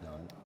sound.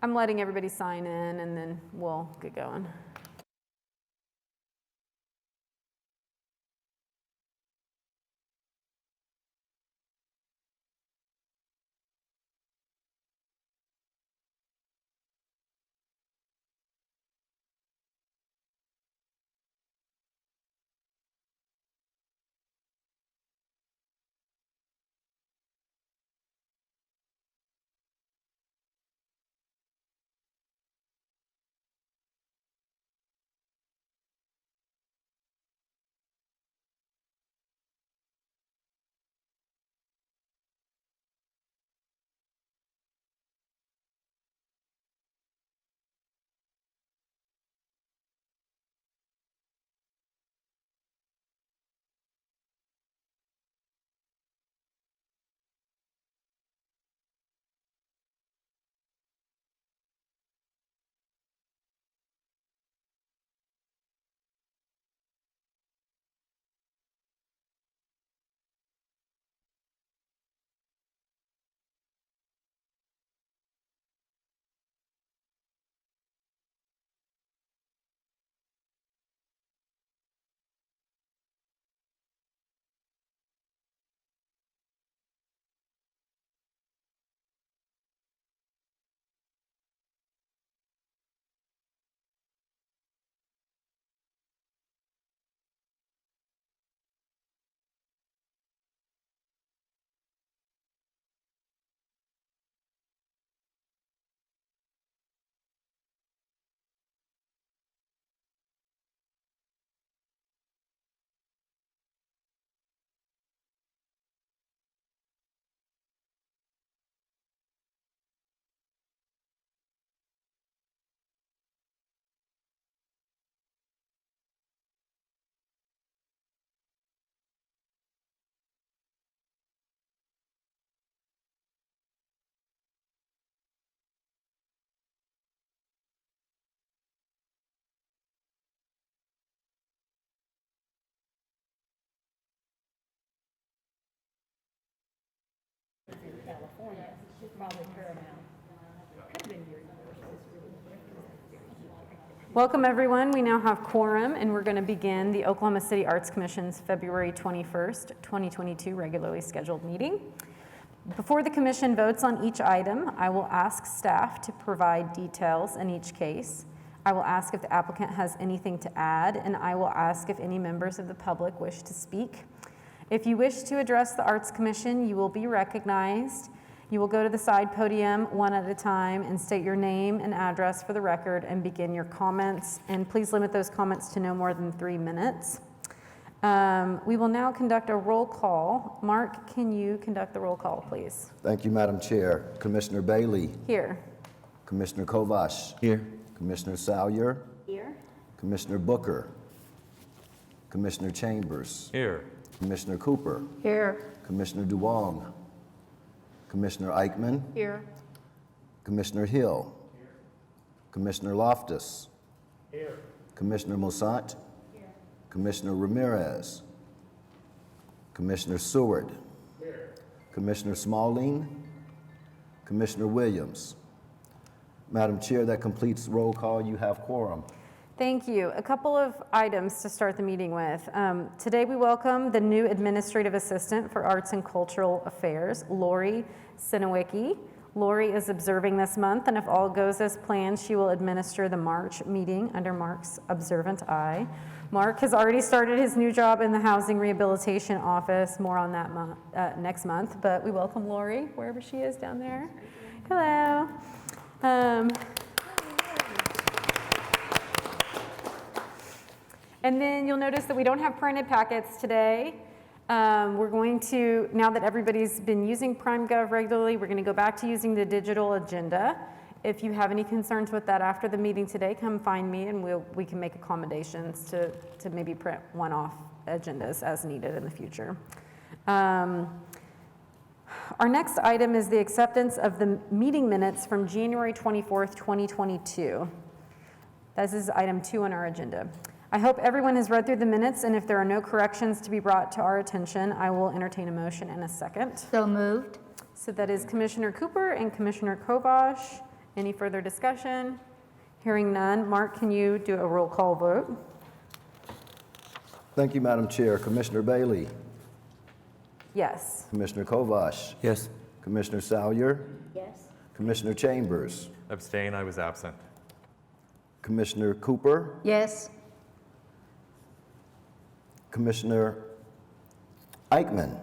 I'm letting everybody sign in and then we'll get going. California, probably Paramount. Could have been your Welcome everyone. We now have quorum and we're going to begin the Oklahoma City Arts Commission's February 21st, 2022 regularly scheduled meeting. Before the commission votes on each item, I will ask staff to provide details in each case. I will ask if the applicant has anything to add, and I will ask if any members of the public wish to speak. If you wish to address the Arts Commission, you will be recognized. You will go to the side podium one at a time and state your name and address for the record and begin your comments. And please limit those comments to no more than 3 minutes. We will now conduct a roll call. Mark, can you conduct the roll call, please? Thank you, Madam Chair. Commissioner Bailey, Here. Commissioner Kovash, Here. Commissioner Salyer, Here? Commissioner Booker, Commissioner Chambers, Here. Commissioner Cooper, Here. Commissioner Duong, Commissioner Eichmann, Here. Commissioner Hill, Commissioner Loftus, Commissioner Mosant, Commissioner Ramirez, Commissioner Seward, Commissioner Smalling, Commissioner Williams. Madam Chair, that completes roll call. You have quorum. Thank you. A couple of items to start the meeting with. Today we welcome the new Administrative Assistant for Arts and Cultural Affairs, Lori Sinowicki. Lori is observing this month, and if all goes as planned, she will administer the March meeting under Mark's observant eye. Mark has already started his new job in the Housing Rehabilitation Office. More on that next month, but we welcome Lori, wherever she is down there. Hello. And then you'll notice that we don't have printed packets today. We're going to, now that everybody's been using PrimeGov regularly, we're going to go back to using the digital agenda. If you have any concerns with that after the meeting today, come find me and we can make accommodations to maybe print one-off agendas as needed in the future. Our next item is the acceptance of the meeting minutes from January 24th, 2022. This is item 2 on our agenda. I hope everyone has read through the minutes, and if there are no corrections to be brought to our attention, I will entertain a motion in a second. So moved. So that is Commissioner Cooper and Commissioner Kovash. Any further discussion? Hearing none. Mark, can you do a roll call vote? Thank you, Madam Chair. Commissioner Bailey, Yes. Commissioner Kovash, Yes. Commissioner Salyer, Yes. Commissioner Chambers, Abstain, I was absent. Commissioner Cooper, Yes. Commissioner Eichmann,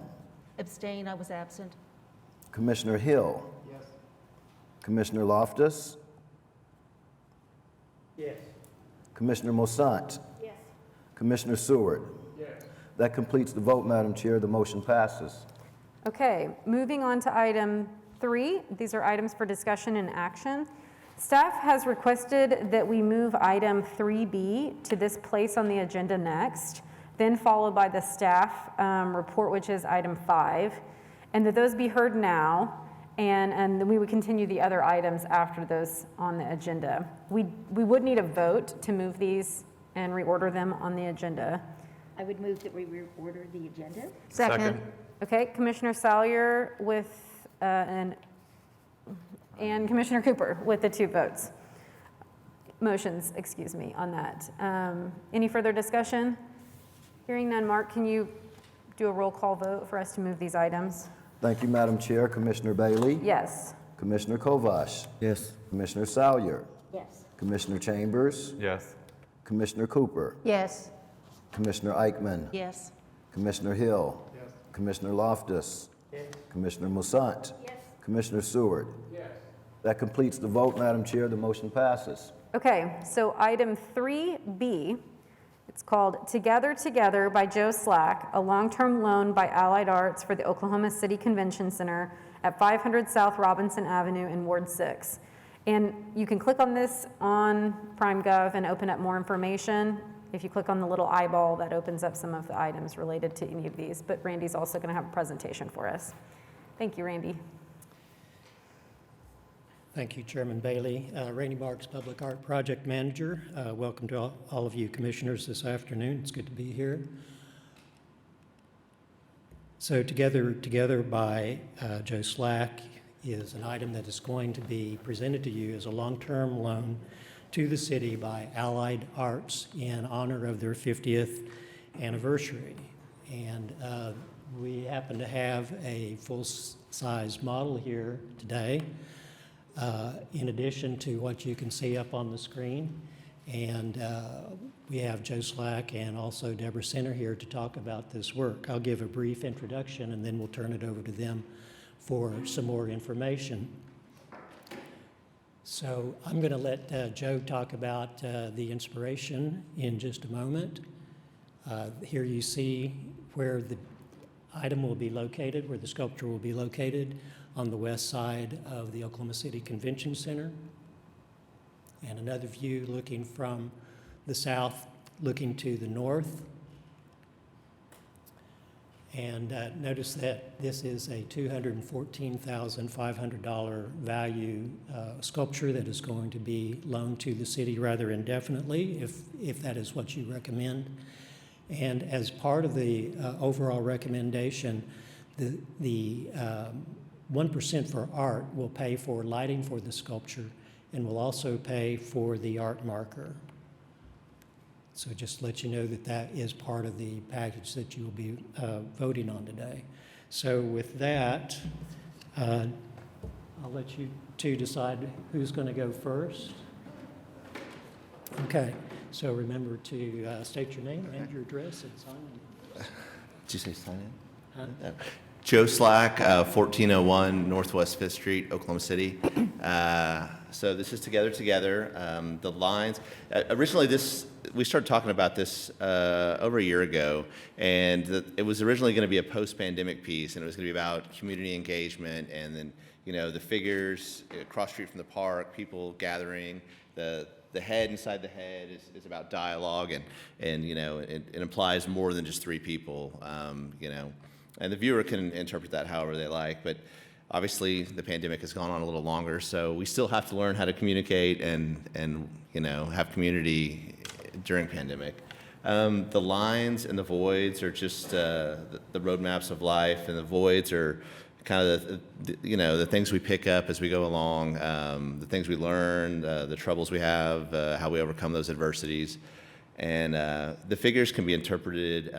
Abstain, I was absent. Commissioner Hill, Commissioner Loftus, Commissioner Mosant, Yes. Commissioner Seward. That completes the vote, Madam Chair. The motion passes. Okay, moving on to item 3. These are items for discussion and action. Staff has requested that we move item 3B to this place on the agenda next, then followed by the staff report, which is item 5, and that those be heard now, and then we would continue the other items after those on the agenda. We would need a vote to move these and reorder them on the agenda. I would move that we reorder the agenda. Second. Okay, Commissioner Salyer with, and Commissioner Cooper with the 2 votes. Motions, excuse me, on that. Any further discussion? Hearing none, Mark, can you do a roll call vote for us to move these items? Thank you, Madam Chair. Commissioner Bailey, Yes. Commissioner Kovash, Yes. Commissioner Salyer, Yes. Commissioner Chambers, Yes. Commissioner Cooper, Yes. Commissioner Eichmann, Yes. Commissioner Hill, Commissioner Loftus, Commissioner Mosant, Commissioner Seward. That completes the vote, Madam Chair. The motion passes. Okay, so item 3B, it's called Together Together by Joe Slack, a long-term loan by Allied Arts for the Oklahoma City Convention Center at 500 South Robinson Avenue in Ward 6. And you can click on this on PrimeGov and open up more information. If you click on the little eyeball, that opens up some of the items related to any of these. But Randy's also going to have a presentation for us. Thank you, Randy. Thank you, Chairman Bailey. Randy Marks, Public Art Project Manager. Welcome to all of you commissioners this afternoon. It's good to be here. So Together by Joe Slack is an item that is going to be presented to you as a long-term loan to the city by Allied Arts in honor of their 50th anniversary. And we happen to have a full-size model here today, in addition to what you can see up on the screen. And we have Joe Slack and also Deborah Center here to talk about this work. I'll give a brief introduction and then we'll turn it over to them for some more information. So I'm going to let Joe talk about the inspiration in just a moment. Here you see where the item will be located, where the sculpture will be located on the west side of the Oklahoma City Convention Center. And another view looking from the south, looking to the north. And notice that this is a $214,500 value sculpture that is going to be loaned to the city rather indefinitely, if that is what you recommend. And as part of the overall recommendation, the 1% for art will pay for lighting for the sculpture and will also pay for the art marker. So just to let you know that that is part of the package that you will be voting on today. So with that, I'll let you two decide who's going to go first. Okay, so remember to state your name and your address and sign in. Did you say sign in? Huh? No. Joe Slack, 1401 Northwest 5th Street, Oklahoma City. So this is Together. The lines, originally we started talking about this over a year ago, and it was originally going to be a post-pandemic piece, and it was going to be about community engagement, and then, the figures across the street from the park, people gathering, the head inside the head is about dialogue, and it implies more than just three people, and the viewer can interpret that however they like, but obviously the pandemic has gone on a little longer, so we still have to learn how to communicate and have community during pandemic. The lines and the voids are just the roadmaps of life, and the voids are kind of the things we pick up as we go along, the things we learn, the troubles we have, how we overcome those adversities, and the figures can be interpreted.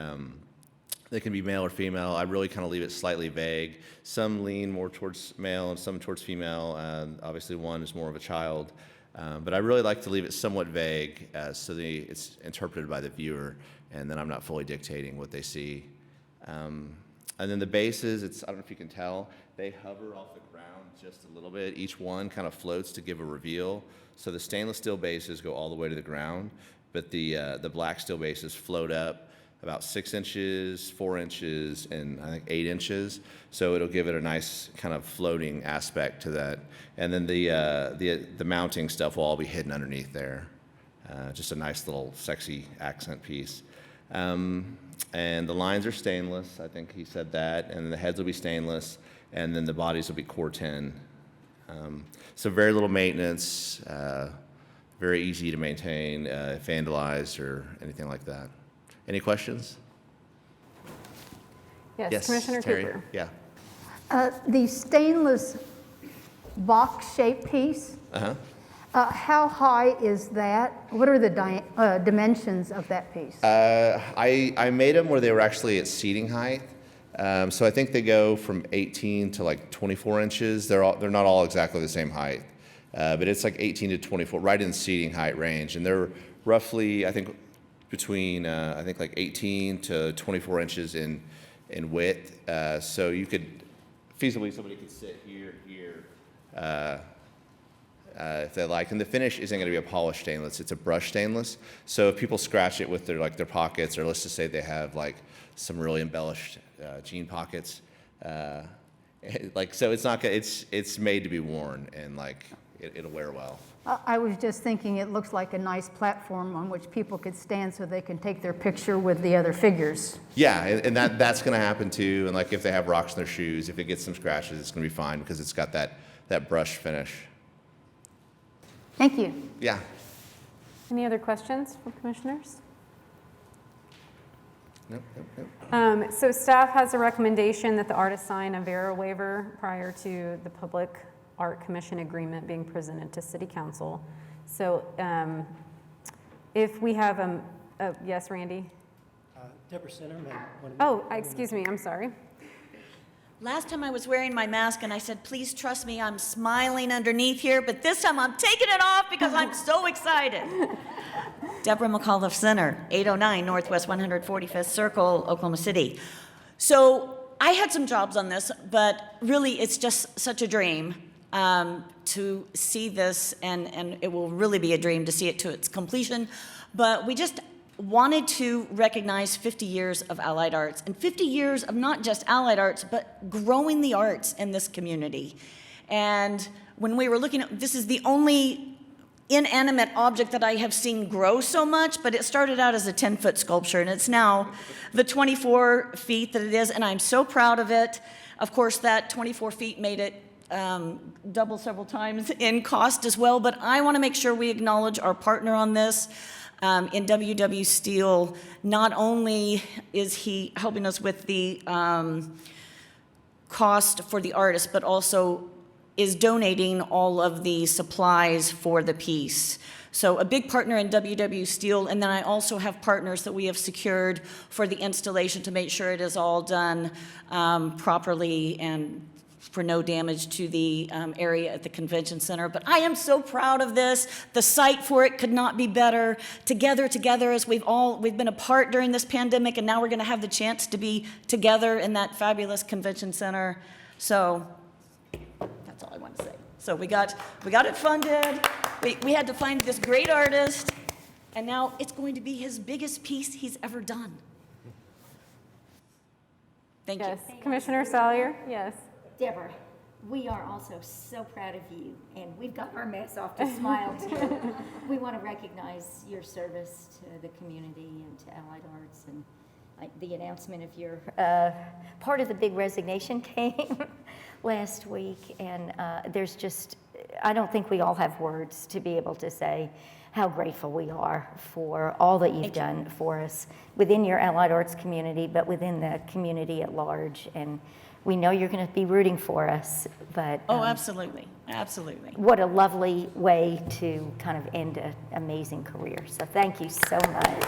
They can be male or female. I really kind of leave it slightly vague. Some lean more towards male and some towards female. Obviously, one is more of a child. But I really like to leave it somewhat vague so it's interpreted by the viewer, and then I'm not fully dictating what they see. And then the bases, I don't know if you can tell, they hover off the ground just a little bit. Each one kind of floats to give a reveal. So the stainless steel bases go all the way to the ground, but the black steel bases float up about 6 inches, 4 inches, and I think 8 inches. So it'll give it a nice kind of floating aspect to that. And then the mounting stuff will all be hidden underneath there. Just a nice little sexy accent piece. And the lines are stainless, I think he said that, and the heads will be stainless, and then the bodies will be Core-10. So very little maintenance, very easy to maintain, vandalized or anything like that. Any questions? Yes, Commissioner Terry? Cooper. Yeah. The stainless box-shaped piece, how high is that? What are the dimensions of that piece? I made them where they were actually at seating height. So I think they go from 18 to like 24 inches. They're not all exactly the same height, but it's like 18 to 24, right in the seating height range. And they're roughly, I think, between like 18 to 24 inches in width. So you could feasibly, somebody could sit here, if they like. And the finish isn't going to be a polished stainless; it's a brushed stainless. So if people scratch it with their pockets, or let's just say they have like some really embellished jean pockets, so it's not. It's made to be worn, and like it'll wear well. I was just thinking it looks like a nice platform on which people could stand so they can take their picture with the other figures. Yeah, and that's going to happen too. And like if they have rocks in their shoes, if it gets some scratches, it's going to be fine because it's got that brush finish. Thank you. Yeah. Any other questions from commissioners? Nope. So staff has a recommendation that the artist sign a VERA waiver prior to the Public Art Commission agreement being presented to City Council. So if we have yes, Randy? Deborah Centerman. Excuse me, I'm sorry. Last time I was wearing my mask and I said, please trust me, I'm smiling underneath here, but this time I'm taking it off because I'm so excited. Deborah McAuliffe Center, 809 Northwest 145th Circle, Oklahoma City. So I had some jobs on this, but really it's just such a dream to see this, and it will really be a dream to see it to its completion. But we just wanted to recognize 50 years of allied arts and 50 years of not just allied arts, but growing the arts in this community. And when we were looking at, this is the only inanimate object that I have seen grow so much, but it started out as a 10-foot sculpture, and it's now the 24 feet that it is, and I'm so proud of it. Of course, that 24 feet made it double several times in cost as well, but I want to make sure we acknowledge our partner on this. In WW Steel, not only is he helping us with the cost for the artist, but also is donating all of the supplies for the piece. So a big partner in WW Steel, and then I also have partners that we have secured for the installation to make sure it is all done properly and for no damage to the area at the convention center. But I am so proud of this. The site for it could not be better. Together, as we've been apart during this pandemic, and now we're gonna have the chance to be together in that fabulous convention center. So that's all I want to say. So we got it funded. We had to find this great artist, and now it's going to be his biggest piece he's ever done. Thank you. Yes. Commissioner Salyer? Yes. Deborah, we are also so proud of you, and we've got our masks off to smile too. We want to recognize your service to the community and to Allied Arts, and the announcement of your part of the big resignation came last week, and there's just, I don't think we all have words to be able to say how grateful we are for all that you've done for us within your Allied Arts community, but within the community at large. And we know you're going to be rooting for us, but Oh, absolutely, absolutely. what a lovely way to kind of end an amazing career. So thank you so much.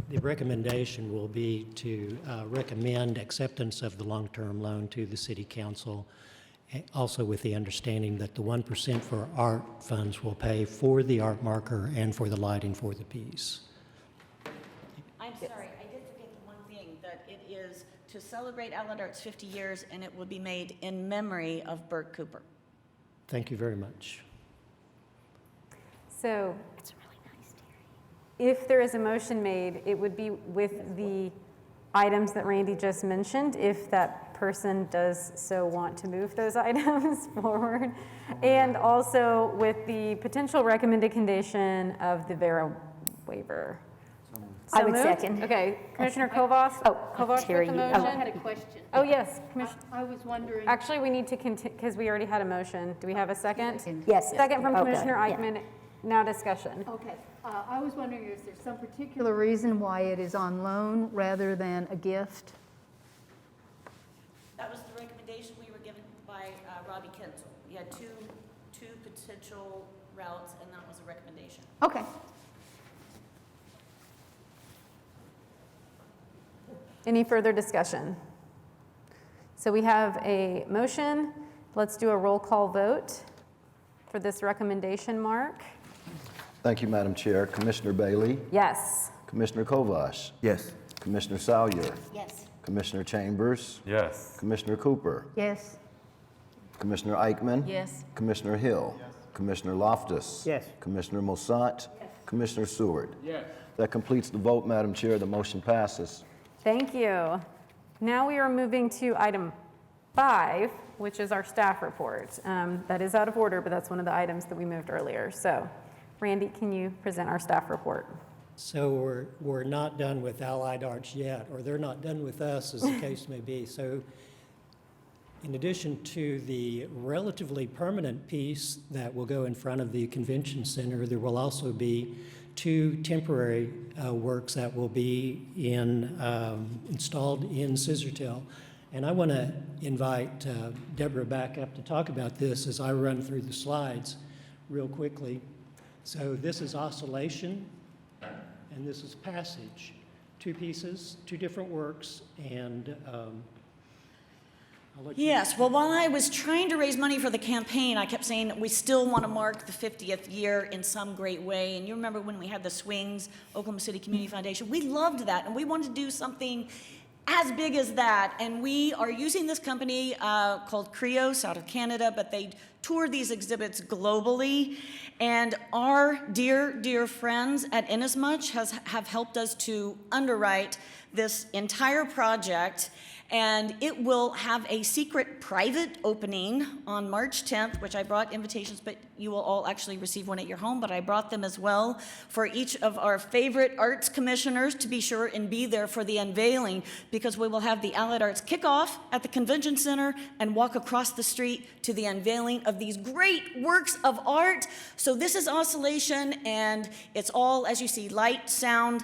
The recommendation will be to recommend acceptance of the long-term loan to the City Council, also with the understanding that the 1% for art funds will pay for the art marker and for the lighting for the piece. I'm sorry, I did forget the one thing, that it is to celebrate Allied Arts 50 years, and it will be made in memory of Bert Cooper. Thank you very much. So It's really nice, Terry. if there is a motion made, it would be with the items that Randy just mentioned, if that person does so want to move those items forward, and also with the potential recommended condition of the Vera waiver. I So would moved? second. Okay, Commissioner Kovas? Kovas Terry, with the you- I motion? had a question. Oh, yes, Commissioner. I was wondering. Actually, we need to continue, because we already had a motion. Do we have a second? Yes. Second from Okay, Commissioner yeah. Eichmann. Now discussion. Okay, I was wondering, is there some particular reason why it is on loan rather than a gift? That was the recommendation we were given by Robbie Kensel. We had two potential routes, and that was a recommendation. Okay. Any further discussion? So we have a motion. Let's do a roll call vote for this recommendation, Mark. Thank you, Madam Chair. Commissioner Bailey, Yes. Commissioner Kovash, Yes. Commissioner Salyer, Yes. Commissioner Chambers, Yes. Commissioner Cooper, Yes. Commissioner Eichmann, Yes. Commissioner Hill, Commissioner Loftus, Yes. Commissioner Mosat, Commissioner Seward. Yes. That completes the vote, Madam Chair. The motion passes. Thank you. Now we are moving to item 5, which is our staff report. That is out of order, but that's one of the items that we moved earlier. So, Randy, can you present our staff report? So we're not done with Allied Arts yet, or they're not done with us, as the case may be. So in addition to the relatively permanent piece that will go in front of the convention center, there will also be 2 temporary works that will be installed in Scissortail. And I want to invite Deborah back up to talk about this as I run through the slides real quickly. So this is oscillation, and this is passage. 2 pieces, 2 different works, and I'll let you. Yes, well, while I was trying to raise money for the campaign, I kept saying we still want to mark the 50th year in some great way. And you remember when we had the Swings, Oklahoma City Community Foundation? We loved that, and we wanted to do something as big as that. And we are using this company called Creos out of Canada, but they tour these exhibits globally. And our dear, dear friends at Inasmuch have helped us to underwrite this entire project. And it will have a secret private opening on March 10th, which I brought invitations, but you will all actually receive one at your home, but I brought them as well for each of our favorite arts commissioners to be sure and be there for the unveiling, because we will have the Allied Arts kickoff at the Convention Center and walk across the street to the unveiling of these great works of art. So this is oscillation, and it's all, as you see, light, sound,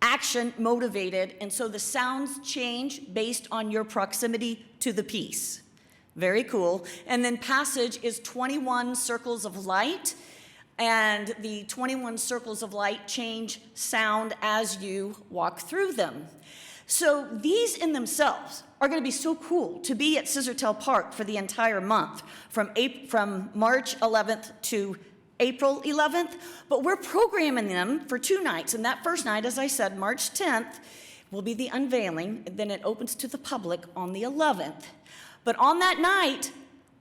action motivated, and so the sounds change based on your proximity to the piece. Very cool. And then passage is 21 circles of light, and the 21 circles of light change sound as you walk through them. So these in themselves are going to be so cool to be at Scissortail Park for the entire month, from March 11th to April 11th, but we're programming them for 2 nights. And that first night, as I said, March 10th, will be the unveiling. Then it opens to the public on the 11th. But on that night,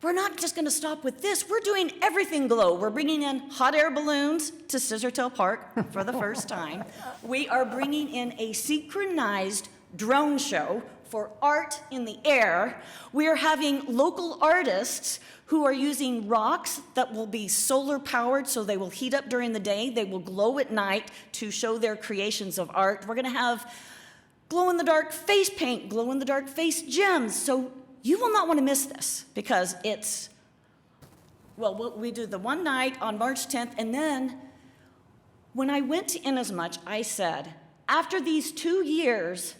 we're not just going to stop with this. We're doing everything glow. We're bringing in hot air balloons to Scissortail Park for the first time. We are bringing in a synchronized drone show for art in the air. We are having local artists who are using rocks that will be solar powered, so they will heat up during the day. They will glow at night to show their creations of art. We're gonna have glow-in-the-dark face paint, glow-in-the-dark face gems. So you will not wanna miss this, because it's, well, we do the one night on March 10th, and then when I went to Inasmuch, I said, after these 2 years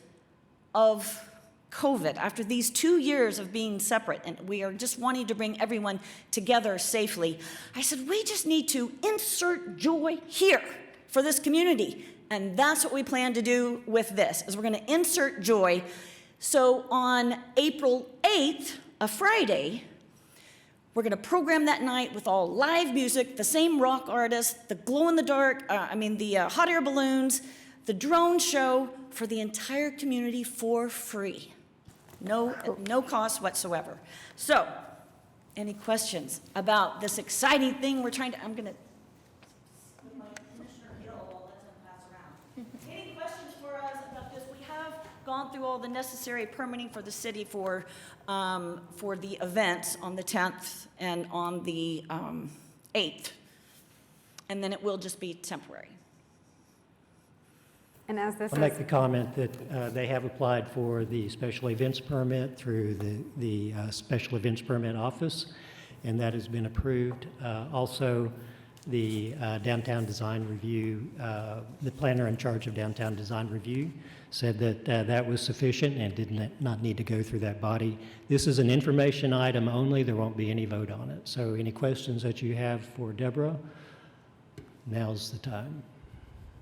of COVID, after these 2 years of being separate, and we are just wanting to bring everyone together safely, I said, we just need to insert joy here for this community. And that's what we plan to do with this, is we're gonna insert joy. So on April 8th, a Friday, we're gonna program that night with all live music, the same rock artists, the glow-in-the-dark, the hot air balloons, the drone show for the entire community for free. No cost whatsoever. So, any questions about this exciting thing we're trying to, I'm gonna, my Commissioner Hill, I'll let him pass around. Any questions for us about this? We have gone through all the necessary permitting for the city for the events on the 10th and on the 8th. And then it will just be temporary. And as this I'll make the comment that they have applied for the special events permit through the special events permit office, and that has been approved. Also, the downtown design review, the planner in charge of downtown design review said that that was sufficient and did not need to go through that body. This is an information item only. There won't be any vote on it. So any questions that you have for Deborah, now's the time.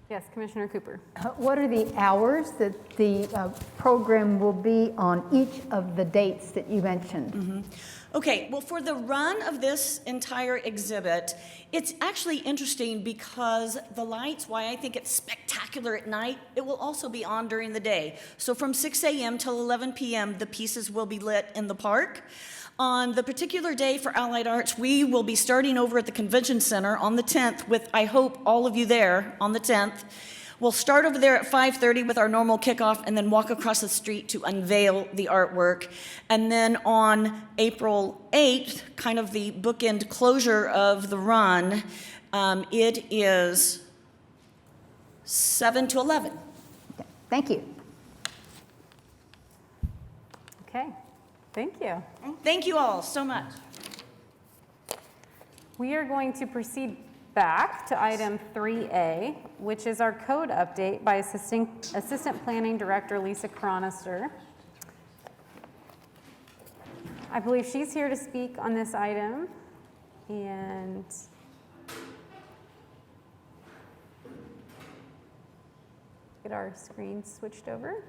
Yes, Commissioner Cooper. What are the hours that the program will be on each of the dates that you mentioned? Okay, well, for the run of this entire exhibit, it's actually interesting because the lights, why I think it's spectacular at night, it will also be on during the day. So from 6 a.m. till 11 p.m., the pieces will be lit in the park. On the particular day for Allied Arts, we will be starting over at the Convention Center on the 10th with, I hope, all of you there on the 10th. We'll start over there at 5:30 with our normal kickoff and then walk across the street to unveil the artwork. And then on April 8th, kind of the bookend closure of the run, it is 7 to 11. Thank you. Okay, thank you. Thank you all so much. We are going to proceed back to item 3A, which is our code update by Assistant Planning Director Lisa Cronister. I believe she's here to speak on this item, and get our screen switched over.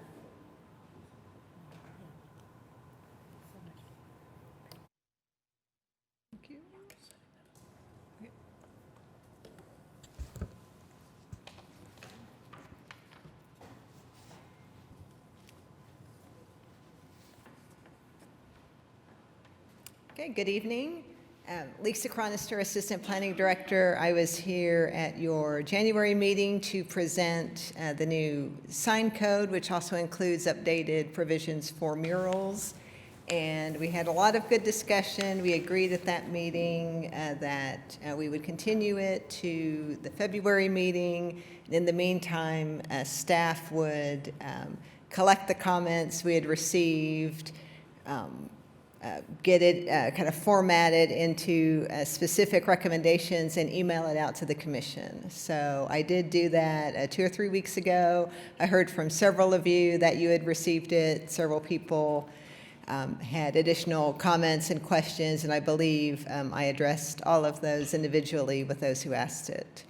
Okay, good evening. Lisa Chronister, Assistant Planning Director. I was here at your January meeting to present the new sign code, which also includes updated provisions for murals. And we had a lot of good discussion. We agreed at that meeting that we would continue it to the February meeting. And in the meantime, staff would collect the comments we had received, get it kind of formatted into specific recommendations and email it out to the commission. So I did do that 2 or 3 weeks ago. I heard from several of you that you had received it. Several people had additional comments and questions, and I believe I addressed all of those individually with those who asked it.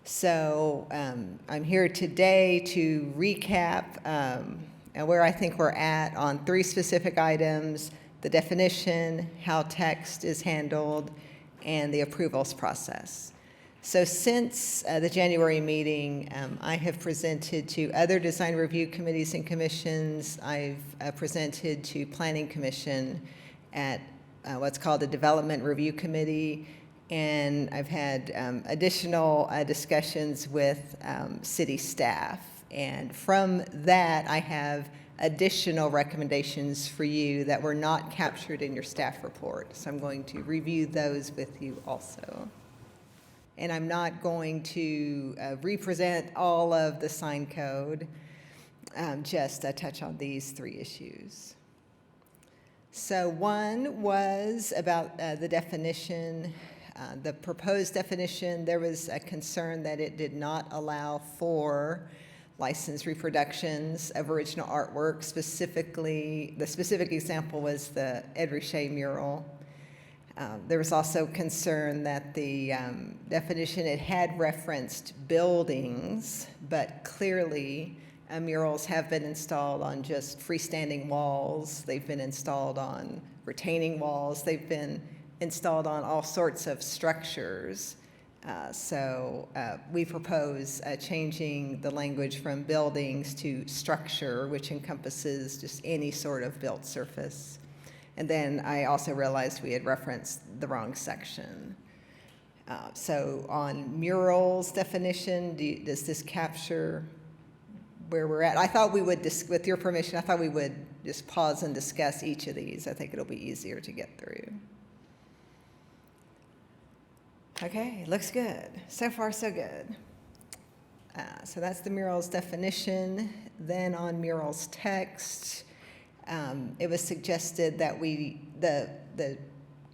So I'm here today to recap where I think we're at on 3 specific items: the definition, how text is handled, and the approvals process. So since the January meeting, I have presented to other design review committees and commissions. I've presented to Planning Commission at what's called a Development Review Committee, and I've had additional discussions with city staff. And from that, I have additional recommendations for you that were not captured in your staff report. So I'm going to review those with you also. And I'm not going to represent all of the sign code, just touch on these 3 issues. So one was about the definition, the proposed definition. There was a concern that it did not allow for licensed reproductions of original artwork. Specifically, the specific example was the Ed Richet mural. There was also concern that the definition, it had referenced buildings, but clearly murals have been installed on just freestanding walls. They've been installed on retaining walls. They've been installed on all sorts of structures. So we propose changing the language from buildings to structure, which encompasses just any sort of built surface. And then I also realized we had referenced the wrong section. So on murals definition, does this capture where we're at? I thought we would, with your permission, I thought we would just pause and discuss each of these. I think it'll be easier to get through. Okay, looks good. So far, so good. So that's the murals definition. Then on murals text, it was suggested that the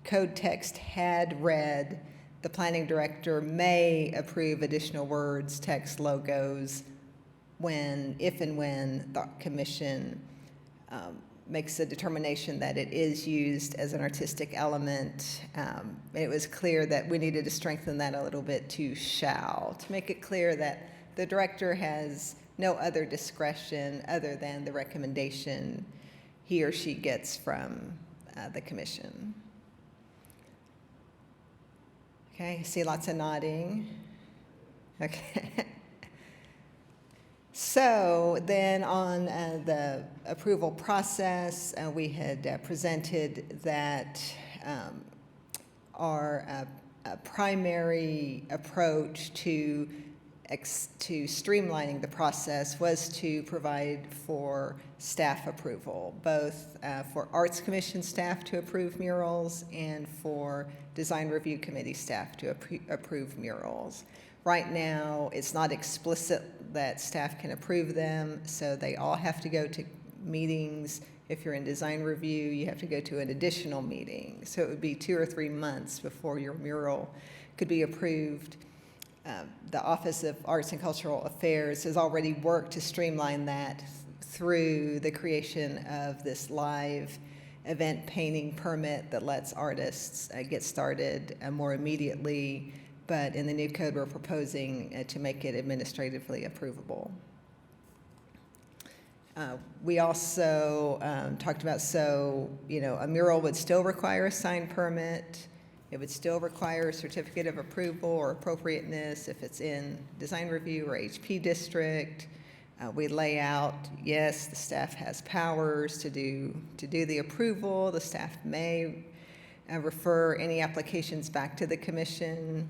code text had read, the planning director may approve additional words, text, logos, if and when the commission makes a determination that it is used as an artistic element. It was clear that we needed to strengthen that a little bit to shall, to make it clear that the director has no other discretion other than the recommendation he or she gets from the commission. Okay, see lots of nodding. Okay. So then on the approval process, we had presented that our primary approach to streamlining the process was to provide for staff approval, both for Arts Commission staff to approve murals and for Design Review Committee staff to approve murals. Right now, it's not explicit that staff can approve them, so they all have to go to meetings. If you're in design review, you have to go to an additional meeting. So it would be 2 or 3 months before your mural could be approved. The Office of Arts and Cultural Affairs has already worked to streamline that through the creation of this live event painting permit that lets artists get started more immediately. But in the new code, we're proposing to make it administratively approvable. We also talked about, a mural would still require a sign permit. It would still require a certificate of approval or appropriateness if it's in design review or HP district. We lay out, yes, the staff has powers to do the approval. The staff may refer any applications back to the commission.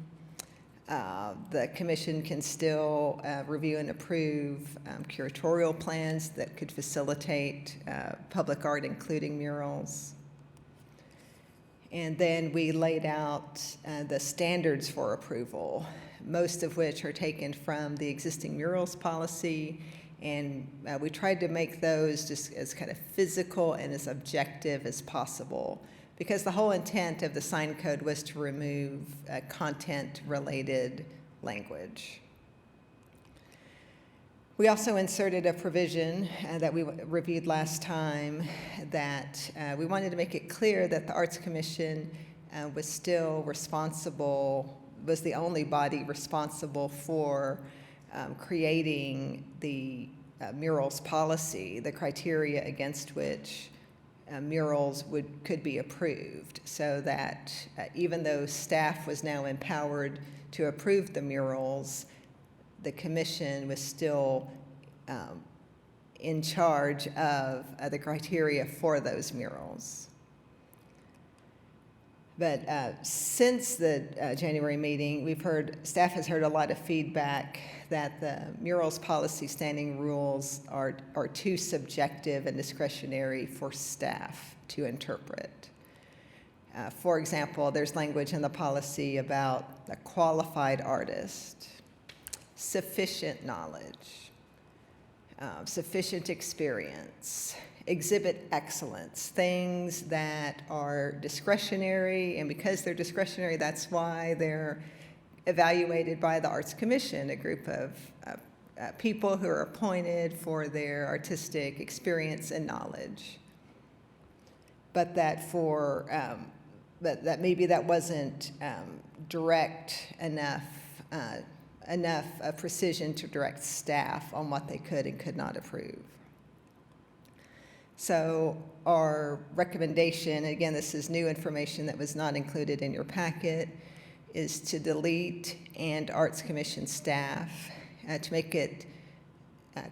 The commission can still review and approve curatorial plans that could facilitate public art, including murals. And then we laid out the standards for approval, most of which are taken from the existing murals policy. And we tried to make those just as kind of physical and as objective as possible, because the whole intent of the sign code was to remove content-related language. We also inserted a provision that we reviewed last time that we wanted to make it clear that the Arts Commission was still responsible, was the only body responsible for creating the murals policy, the criteria against which murals could be approved, so that even though staff was now empowered to approve the murals, the commission was still in charge of the criteria for those murals. But since the January meeting, staff has heard a lot of feedback that the murals policy standing rules are too subjective and discretionary for staff to interpret. For example, there's language in the policy about a qualified artist, sufficient knowledge, sufficient experience, exhibit excellence, things that are discretionary, and because they're discretionary, that's why they're evaluated by the Arts Commission, a group of people who are appointed for their artistic experience and knowledge. But that maybe that wasn't direct enough precision to direct staff on what they could and could not approve. So our recommendation, again, this is new information that was not included in your packet, is to delete "and Arts Commission staff" to make it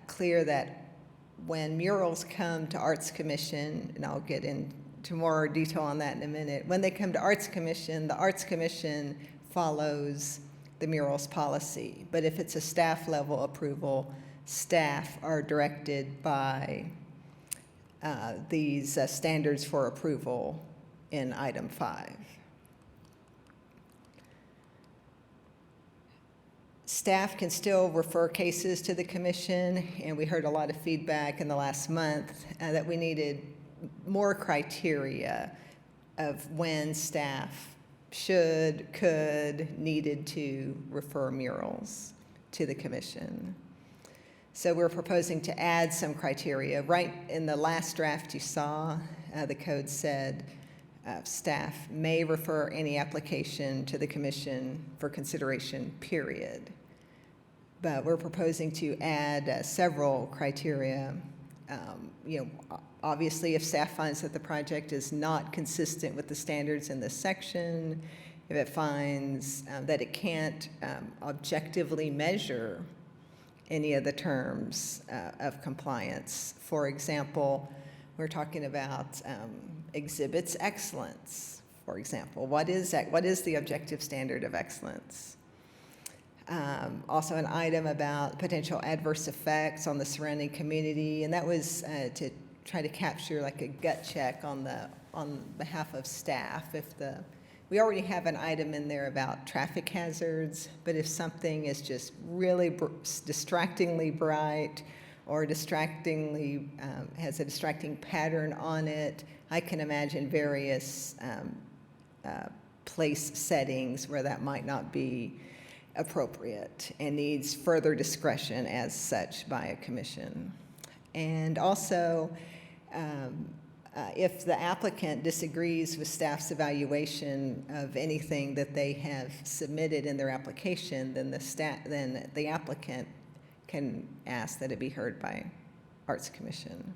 clear that when murals come to Arts Commission, and I'll get into more detail on that in a minute, when they come to Arts Commission, the Arts Commission follows the murals policy. But if it's a staff level approval, staff are directed by these standards for approval in item 5. Staff can still refer cases to the commission, and we heard a lot of feedback in the last month that we needed more criteria of when staff should, could, needed to refer murals to the commission. So we're proposing to add some criteria. Right in the last draft you saw, the code said staff may refer any application to the commission for consideration, period. But we're proposing to add several criteria. Obviously, if staff finds that the project is not consistent with the standards in this section, if it finds that it can't objectively measure any of the terms of compliance. For example, we're talking about exhibits excellence, for example. What is the objective standard of excellence? Also an item about potential adverse effects on the surrounding community, and that was to try to capture like a gut check on behalf of staff. We already have an item in there about traffic hazards, but if something is just really distractingly bright or distractingly has a distracting pattern on it, I can imagine various place settings where that might not be appropriate and needs further discretion as such by a commission. And also, if the applicant disagrees with staff's evaluation of anything that they have submitted in their application, then the applicant can ask that it be heard by Arts Commission.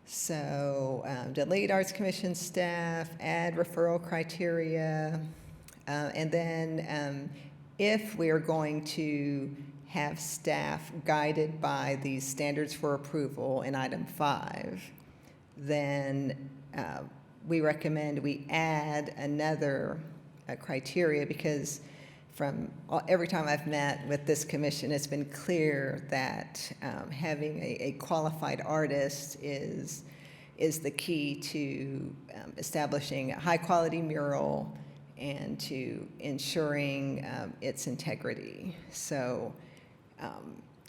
So delete Arts Commission staff, add referral criteria, and then if we are going to have staff guided by these standards for approval in item 5, then we recommend we add another criteria, because every time I've met with this commission, it's been clear that having a qualified artist is the key to establishing a high-quality mural and to ensuring its integrity. So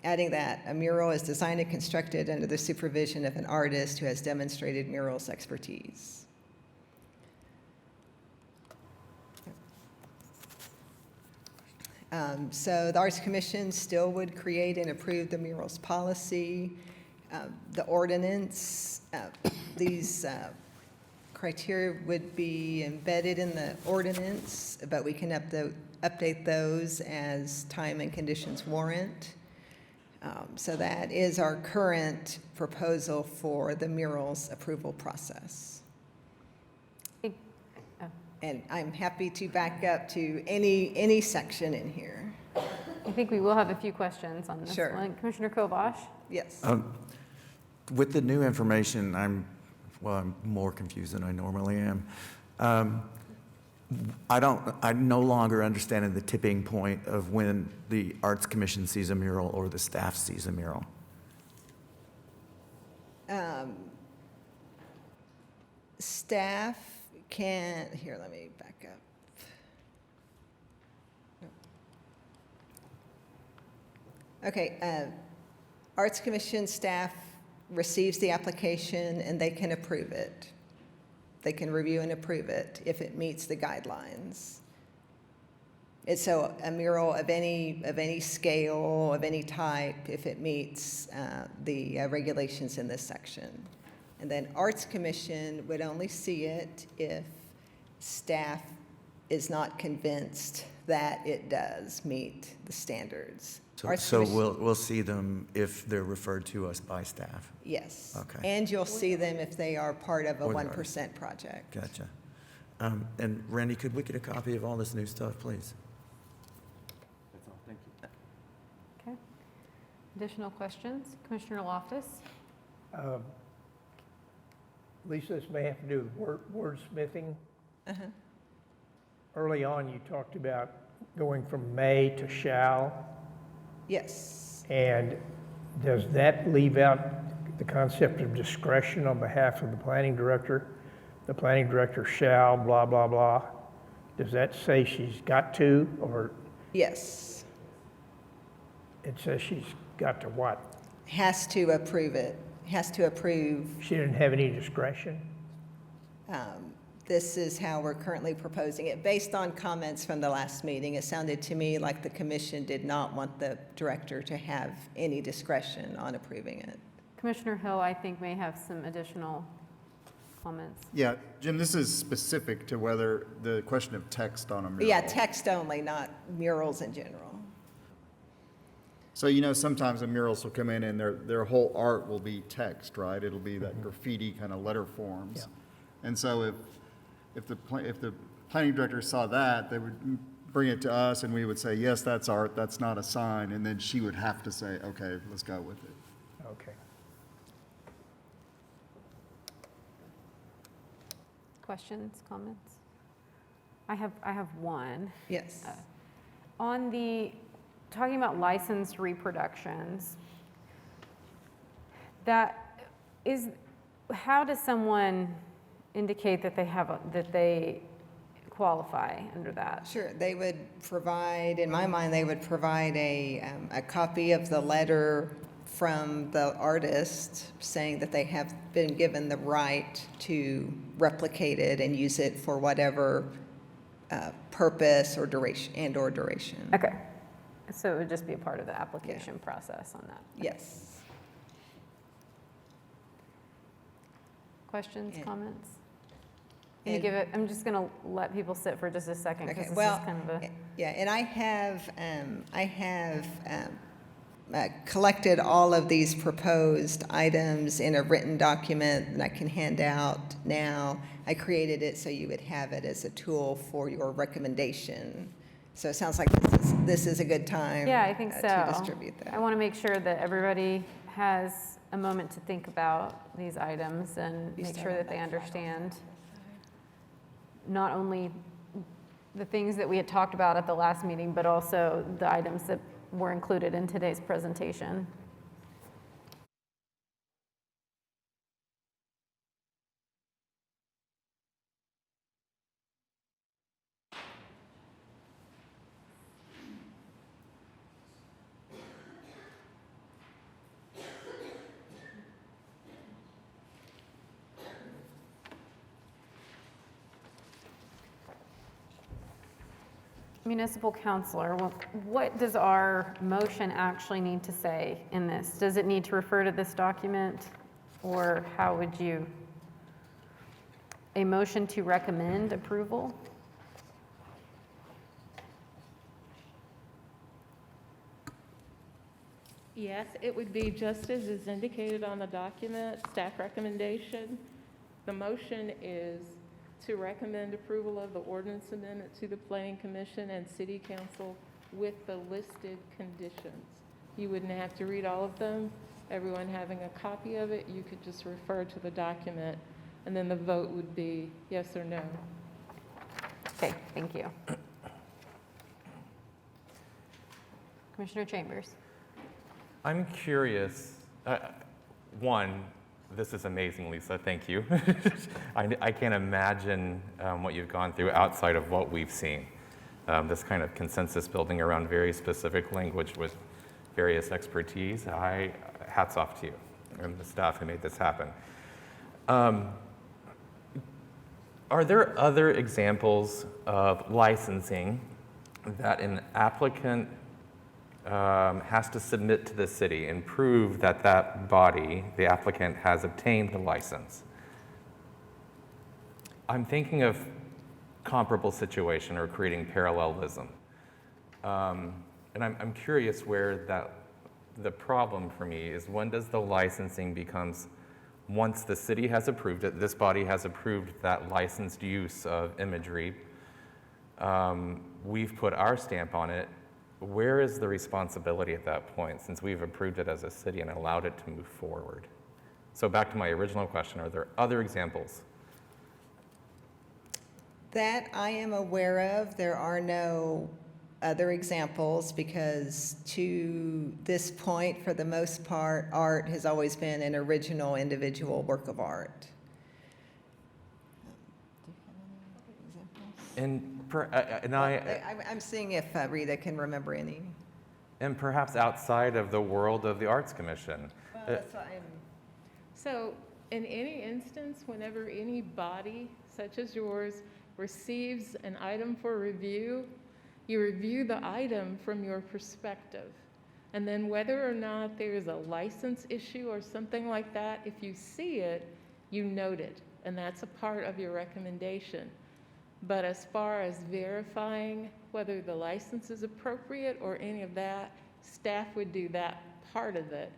adding that a mural is designed and constructed under the supervision of an artist who has demonstrated murals expertise. So the Arts Commission still would create and approve the murals policy, the ordinance. These criteria would be embedded in the ordinance, but we can update those as time and conditions warrant. So that is our current proposal for the murals approval process. And I'm happy to back up to any section in here. I think we will have a few questions on this Sure. one. Commissioner Kovash? Yes. With the new information, I'm more confused than I normally am. I'm no longer understanding the tipping point of when the Arts Commission sees a mural or the staff sees a mural. Staff can, here, let me back up. Okay, Arts Commission staff receives the application and they can approve it. They can review and approve it if it meets the guidelines. It's so a mural of any scale, of any type, if it meets the regulations in this section. And then Arts Commission would only see it if staff is not convinced that it does meet the standards. So we'll see them if they're referred to us by staff? Yes. Okay. And you'll see them if they are part of a Or the 1% project. Gotcha. And Randy, could we get a copy of all this new stuff, please? That's all, thank you. Okay. Additional questions? Commissioner Loftus? Lisa, this may have to do with wordsmithing. Uh-huh. Early on, you talked about going from may to shall, Yes. and does that leave out the concept of discretion on behalf of the planning director? The planning director shall, blah, blah, blah. Does that say she's got to, or Yes. it says she's got to what? Has to approve it. Has to approve. She didn't have any discretion? This is how we're currently proposing it. Based on comments from the last meeting, it sounded to me like the commission did not want the director to have any discretion on approving it. Commissioner Hill, I think, may have some additional comments. Yeah, Jim, this is specific to whether the question of text on a mural. Yeah, text only, not murals in general. So, sometimes the murals will come in and their whole art will be text, right? It'll be that graffiti kind of letter forms. Yeah. And so if the planning director saw that, they would bring it to us and we would say, yes, that's art, that's not a sign. And then she would have to say, okay, let's go with it. Okay. Questions, comments? I have one. Yes. On talking about licensed reproductions, how does someone indicate that they qualify under that? Sure, they would provide, in my mind, they would provide a copy of the letter from the artist saying that they have been given the right to replicate it and use it for whatever purpose or duration. Okay, so it would just be a part of the application process on that. Yes. Questions, And- comments? Can you give it, I'm just going to let people sit for just a second because this is kind of a... Yeah, and I have collected all of these proposed items in a written document that I can hand out now. I created it so you would have it as a tool for your recommendation. So it sounds like this is a good time Yeah, I think so. to distribute that. I want to make sure that everybody has a moment to think about these items and You make start sure on that they that. understand not only the things that we had talked about at the last meeting, but also the items that were included in today's presentation. Municipal Counselor, what does our motion actually need to say in this? Does it need to refer to this document, or how would you? A motion to recommend approval? Yes, it would be just as is indicated on the document, staff recommendation. The motion is to recommend approval of the ordinance amendment to the Planning Commission and City Council with the listed conditions. You wouldn't have to read all of them. Everyone having a copy of it, you could just refer to the document, and then the vote would be yes or no. Okay, thank you. Commissioner Chambers. I'm curious. One, this is amazing, Lisa. Thank you. I can't imagine what you've gone through outside of what we've seen. This kind of consensus building around very specific language with various expertise. Hats off to you and the staff who made this happen. Are there other examples of licensing that an applicant has to submit to the city and prove that that body, the applicant, has obtained the license? I'm thinking of comparable situation or creating parallelism. And I'm curious where the problem for me is, when does the licensing becomes, once the city has approved it, this body has approved that licensed use of imagery, we've put our stamp on it. Where is the responsibility at that point, since we've approved it as a city and allowed it to move forward? So back to my original question, are there other examples? That I am aware of. There are no other examples because to this point, for the most part, art has always been an original individual work of art. I'm seeing if Rita can remember any. And perhaps outside of the world of the Arts Commission. Well, that's what I'm... So in any instance, whenever any body such as yours receives an item for review, you review the item from your perspective. And then whether or not there's a license issue or something like that, if you see it, you note it. And that's a part of your recommendation. But as far as verifying whether the license is appropriate or any of that, staff would do that part of it.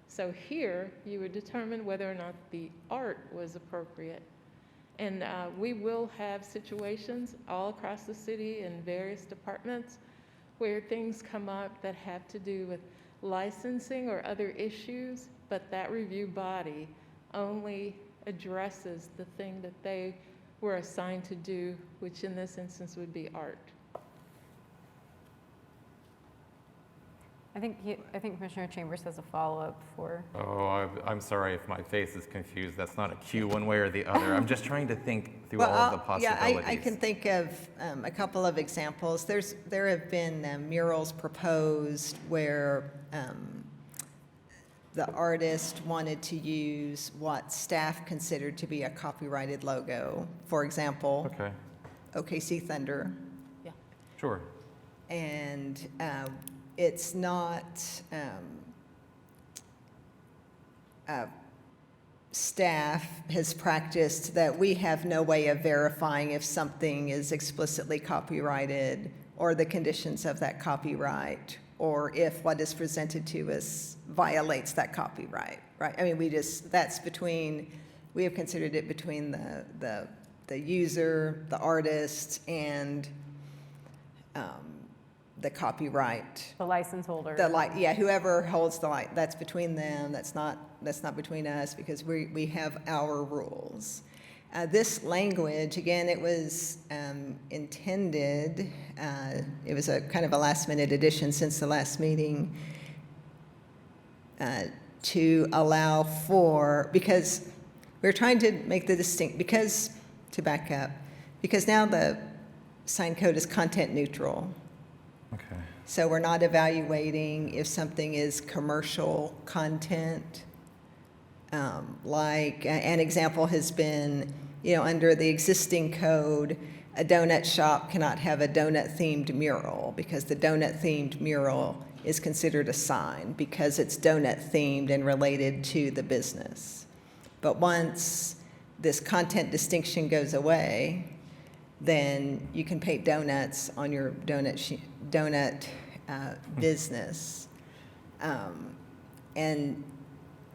So here, you would determine whether or not the art was appropriate. And we will have situations all across the city in various departments where things come up that have to do with licensing or other issues, but that review body only addresses the thing that they were assigned to do, which in this instance would be art. I think Commissioner Chambers has a follow-up for. Oh, I'm sorry if my face is confused. That's not a cue one way or the other. I'm just trying to think through all of the possibilities. Yeah, I can think of a couple of examples. There have been murals proposed where the artist wanted to use what staff considered to be a copyrighted logo. For example, okay. OKC Thunder. Yeah. Sure. And it's not, staff has practiced that we have no way of verifying if something is explicitly copyrighted or the conditions of that copyright, or if what is presented to us violates that copyright, right? I mean, we have considered it between the user, the artist, and the copyright. The license holder. Whoever holds the that's between them. That's not between us because we have our rules. This language, again, it was intended, it was a kind of a last-minute addition since the last meeting, to allow for, because we're trying to make the because, to back up, because now the sign code is content neutral. Okay. So we're not evaluating if something is commercial content. Like an example has been, under the existing code, a donut shop cannot have a donut-themed mural because the donut-themed mural is considered a sign because it's donut-themed and related to the business. But once this content distinction goes away, then you can paint donuts on your donut business. And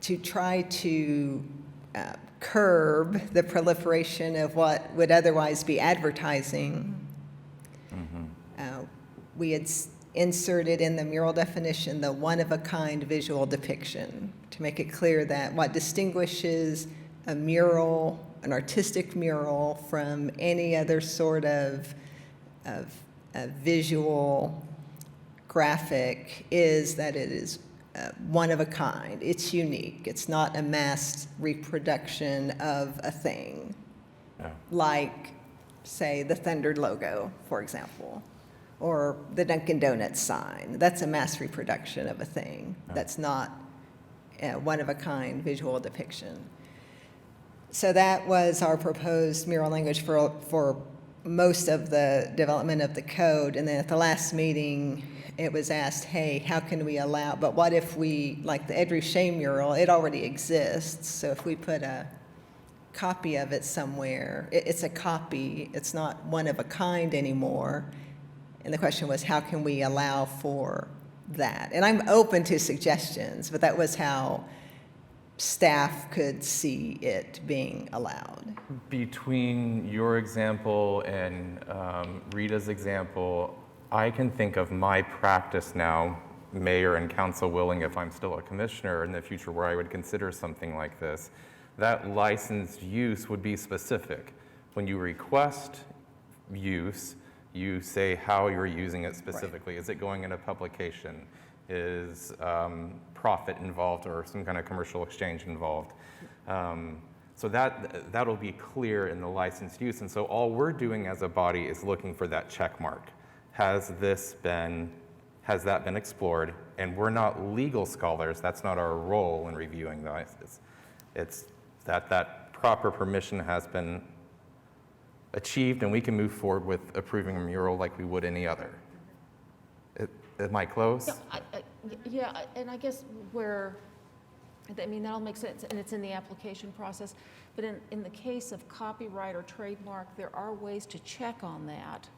to try to curb the proliferation of what would otherwise be advertising, we had inserted in the mural definition the one-of-a-kind visual depiction to make it clear that what distinguishes a mural, an artistic mural, from any other sort of visual graphic is that it is one of a kind. It's unique. It's not a mass reproduction of a thing, like, say, the Thunder logo, for example, or the Dunkin' Donuts sign. That's a mass reproduction of a thing. That's not a one-of-a-kind visual depiction. So that was our proposed mural language for most of the development of the code. And then at the last meeting, it was asked, hey, how can we allow, but what if we, like the Ed Ruscha mural, it already exists. So if we put a copy of it somewhere, it's a copy, it's not one of a kind anymore. And the question was, how can we allow for that? And I'm open to suggestions, but that was how staff could see it being allowed. Between your example and Rita's example, I can think of my practice now, mayor and council willing, if I'm still a commissioner in the future, where I would consider something like this. That licensed use would be specific. When you request use, you say how you're using it specifically. Right. Is it going in a publication? Is profit involved or some kind of commercial exchange involved? So that'll be clear in the licensed use. And so all we're doing as a body is looking for that check mark. Has that been explored? And we're not legal scholars. That's not our role in reviewing the license. It's that proper permission has been achieved, and we can move forward with approving a mural like we would any other. Am I close? Yeah, and I guess that all makes sense, and it's in the application process. But in the case of copyright or trademark, there are ways to check on that.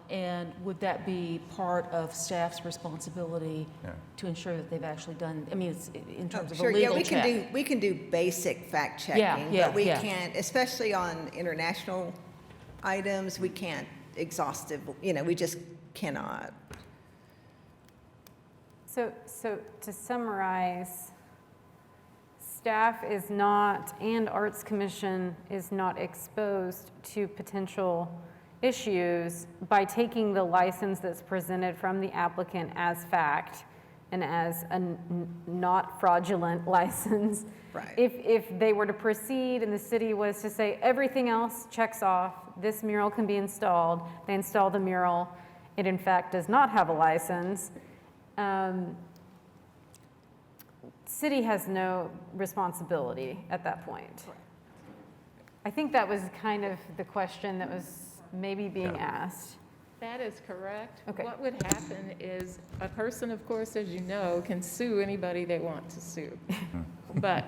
And would that be part of staff's responsibility to ensure that they've actually done, it's in terms of a legal check? We can do basic fact checking, but we can't, especially on international items, we can't exhaustive, we just cannot. So to summarize, staff is not, and Arts Commission is not exposed to potential issues by taking the license that's presented from the applicant as fact and as a not fraudulent license. Right. If they were to proceed and the city was to say everything else checks off, this mural can be installed, they install the mural, it in fact does not have a license, city has no responsibility at that point. I think that was kind of the question that was maybe being asked. That is correct. Okay. What would happen is a person, of course, as you know, can sue anybody they want to sue. But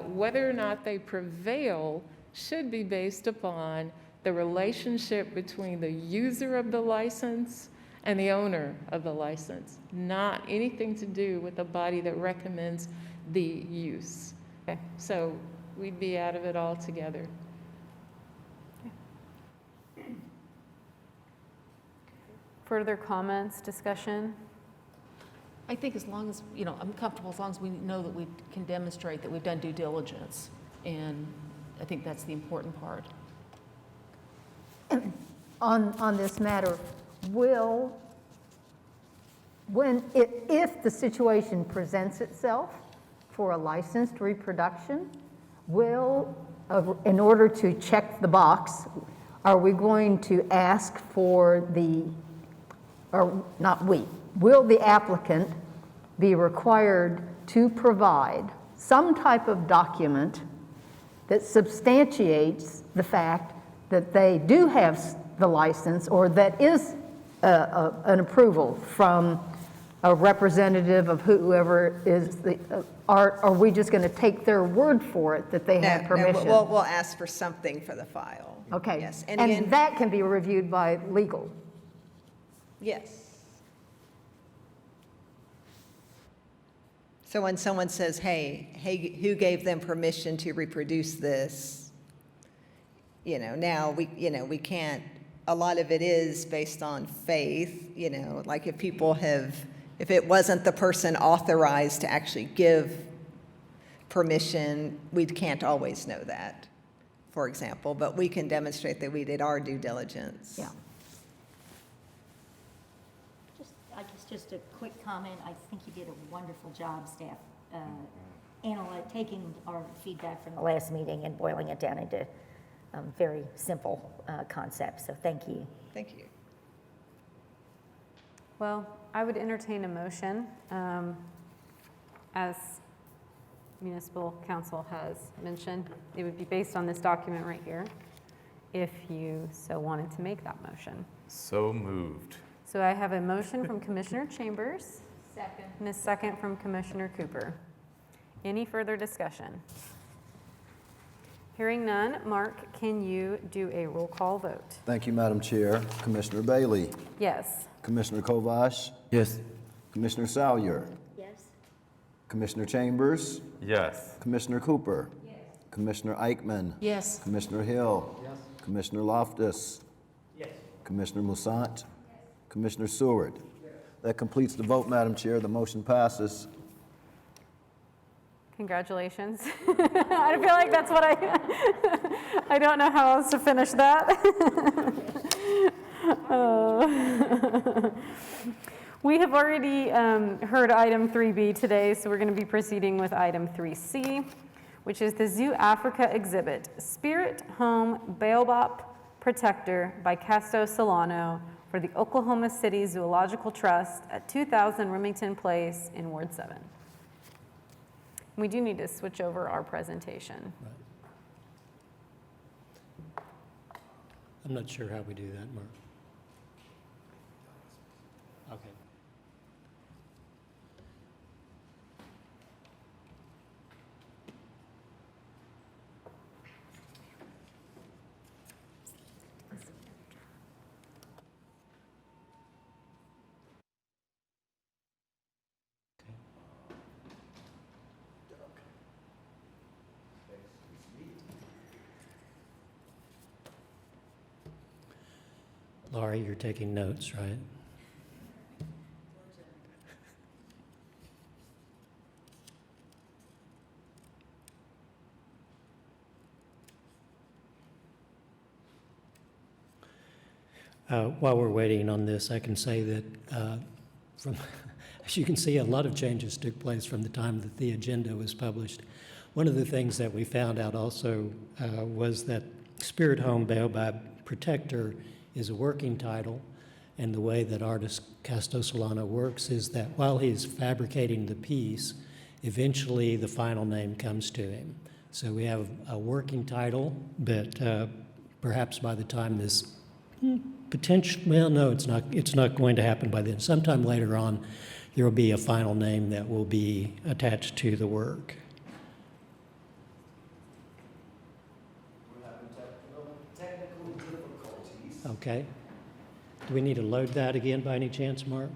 whether or not they prevail should be based upon the relationship between the user of the license and the owner of the license, not anything to do with the body that recommends the use. Okay. So we'd be out of it altogether. Further comments, discussion? I think as long as, I'm comfortable as long as we know that we can demonstrate that we've done due diligence and I think that's the important part. On this matter, if the situation presents itself for a licensed reproduction, in order to check the box, are we going to ask for will the applicant be required to provide some type of document that substantiates the fact that they do have the license, or that is an approval from a representative of whoever is the are we just going to take their word for it that they have permission? No, we'll ask for something for the file. Okay. Yes. And again, that can be reviewed by legal. yes. So when someone says, hey, who gave them permission to reproduce this? Now we can't, a lot of it is based on faith, like if it wasn't the person authorized to actually give permission, we can't always know that, for example, but we can demonstrate that we did our due diligence. Yeah. I guess just a quick comment. I think you did a wonderful job, staff, taking our feedback from the last meeting and boiling it down into very simple concepts. So thank you. Thank you. Well, I would entertain a motion, as Municipal Council has mentioned. It would be based on this document right here, if you so wanted to make that motion. So moved. So I have a motion from Commissioner Chambers. Second. And a second from Commissioner Cooper. Any further discussion? Hearing none, Mark, can you do a roll call vote? Thank you, Madam Chair. Commissioner Bailey, Yes. Commissioner Kovash, Yes. Commissioner Salyer, Yes. Commissioner Chambers, Yes. Commissioner Cooper, Commissioner Eichmann, Yes. Commissioner Hill, Commissioner Loftus, Commissioner Musant, Commissioner Seward. That completes the vote, Madam Chair. The motion passes. Congratulations. I feel like that's what I don't know how else to finish that. We have already heard item 3B today, so we're going to be proceeding with item 3C, which is the Zoo Africa exhibit, Spirit Home Baobab Protector by Casto Solano for the Oklahoma City Zoological Trust at 2000 Remington Place in Ward 7. We do need to switch over our presentation. Right. I'm not sure how we do that, Mark. Okay. Laurie, you're taking notes, right? While we're waiting on this, I can say that as you can see, a lot of changes took place from the time that the agenda was published. One of the things that we found out also was that Spirit Home Baobab Protector is a working title, and the way that artist Casto Solano works is that while he's fabricating the piece, eventually the final name comes to him. So we have a working title, but perhaps by the time this well, no, it's not going to happen by then. Sometime later on, there will be a final name that will be attached to the work. We're having technical difficulties. Okay. Do we need to load that again by any chance, Mark?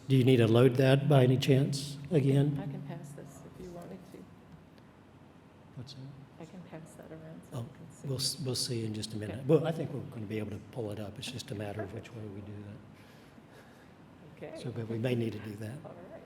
Do you need to load that by any chance again? I can pass this if you wanted to. What's that? I can pass that around so Oh, you can see. we'll see in just a minute. Okay. Well, I think we're going to be able to pull it up. It's just a matter of which way we do that. Okay. So, but we may need to do that. All right.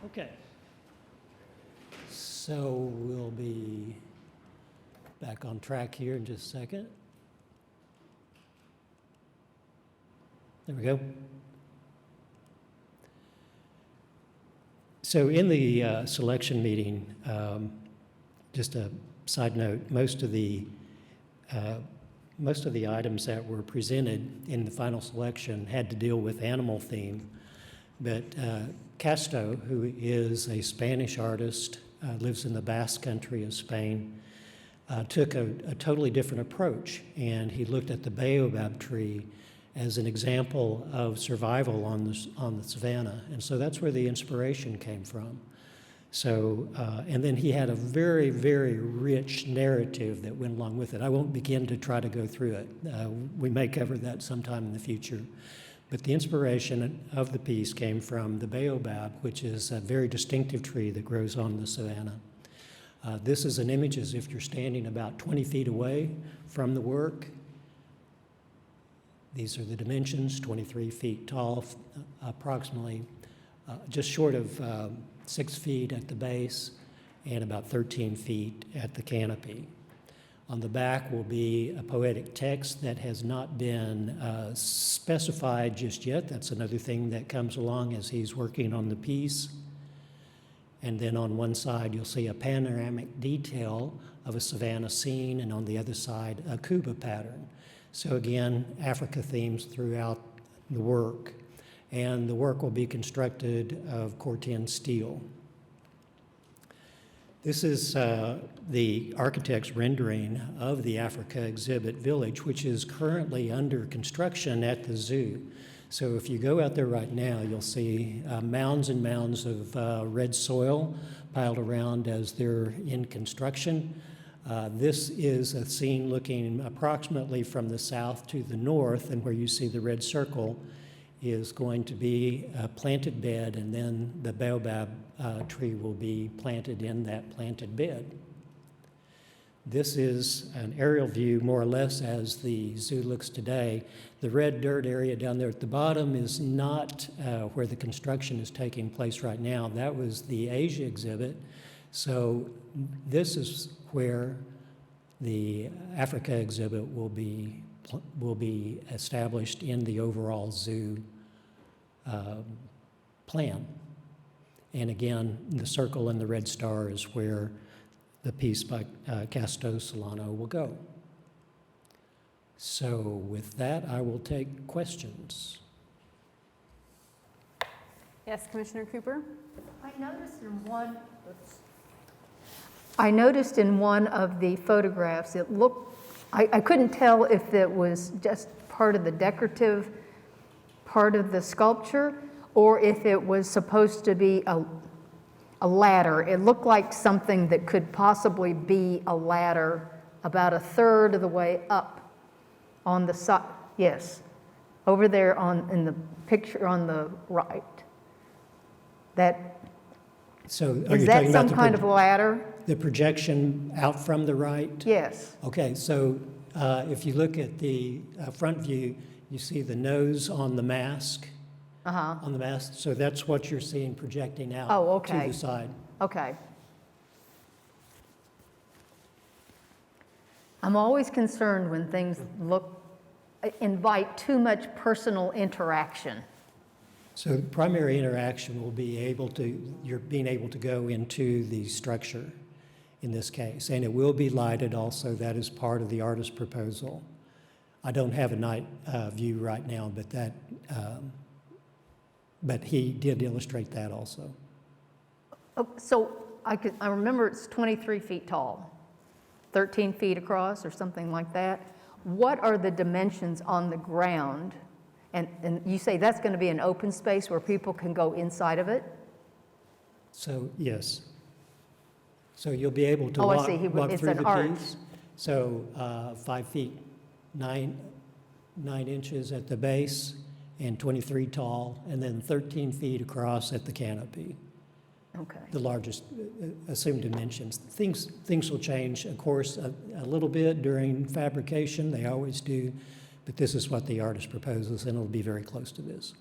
Okay. So we'll be back on track here in just a second. There we go. So in the selection meeting, just a side note, most of the items that were presented in the final selection had to deal with animal theme, but Casto, who is a Spanish artist, lives in the Basque country of Spain, took a totally different approach, and he looked at the baobab tree as an example of survival on the savanna, and so that's where the inspiration came from. So, and then he had a very, very rich narrative that went along with it. I won't begin to try to go through it. We may cover that sometime in the future. But the inspiration of the piece came from the baobab, which is a very distinctive tree that grows on the savanna. This is an image as if you're standing about 20 feet away from the work. These are the dimensions, 23 feet tall, approximately just short of 6 feet at the base and about 13 feet at the canopy. On the back will be a poetic text that has not been specified just yet. That's another thing that comes along as he's working on the piece. And then on one side, you'll see a panoramic detail of a savanna scene, and on the other side, a Cuba pattern. So again, Africa themes throughout the work. And the work will be constructed of Corten steel. This is the architect's rendering of the Africa exhibit village, which is currently under construction at the zoo. So if you go out there right now, you'll see mounds and mounds of red soil piled around as they're in construction. This is a scene looking approximately from the south to the north, and where you see the red circle is going to be a planted bed, and then the baobab tree will be planted in that planted bed. This is an aerial view, more or less, as the zoo looks today. The red dirt area down there at the bottom is not where the construction is taking place right now. That was the Asia exhibit. So this is where the Africa exhibit will be established in the overall zoo plan. And again, the circle and the red star is where the piece by Casto Solano will go. So with that, I will take questions. Yes, Commissioner Cooper? I noticed in one of the photographs, it looked, I couldn't tell if it was just part of the decorative part of the sculpture or if it was supposed to be a ladder. It looked like something that could possibly be a ladder about a third of the way up on the side. Yes, over there in the picture on the right. So are Is you that talking about some kind of ladder? the projection out from the right? Yes. Okay, so if you look at the front view, you see the nose on the mask. On the mask, so that's what you're seeing projecting out to the side. Okay. I'm always concerned when things invite too much personal interaction. So the primary interaction will be you're being able to go into the structure in this case, and it will be lighted also. That is part of the artist's proposal. I don't have a night view right now, but he did illustrate that also. So I remember it's 23 feet tall, 13 feet across or something like that. What are the dimensions on the ground? And you say that's going to be an open space where people can go inside of it? So, yes. So you'll be able to I walk see. It's through an the arch. piece. So 5 feet, 9 inches at the base, and 23 tall, and then 13 feet across at the canopy. Okay. The largest assumed dimensions. Things will change, of course, a little bit during fabrication. They always do. But this is what the artist proposes, and it'll be very close to this.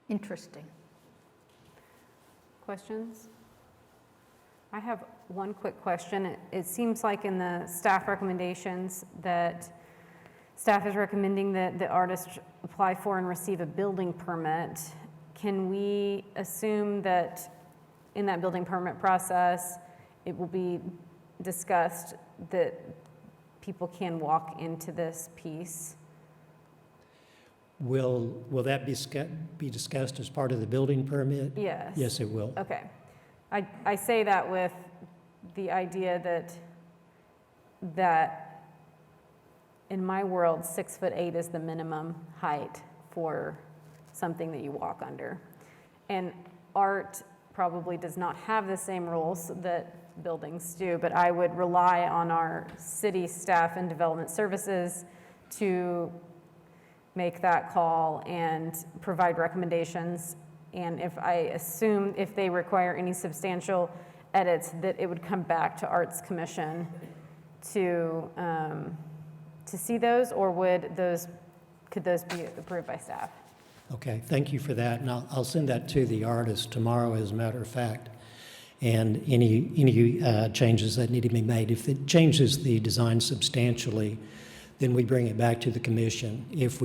Interesting. Questions? I have one quick question. It seems like in the staff recommendations that staff is recommending that the artist apply for and receive a building permit. Can we assume that in that building permit process, it will be discussed that people can walk into this piece? Will that be discussed as part of the building permit? Yes. Yes, it will. Okay. I say that with the idea that in my world, 6'8" is the minimum height for something that you walk under. And art probably does not have the same rules that buildings do, but I would rely on our city staff and development services to make that call and provide recommendations. And if I assume if they require any substantial edits, that it would come back to Arts Commission to see those, or could those be approved by staff? Okay, thank you for that, and I'll send that to the artist tomorrow, as a matter of fact. And any changes that need to be made. If it changes the design substantially, then we bring it back to the commission. If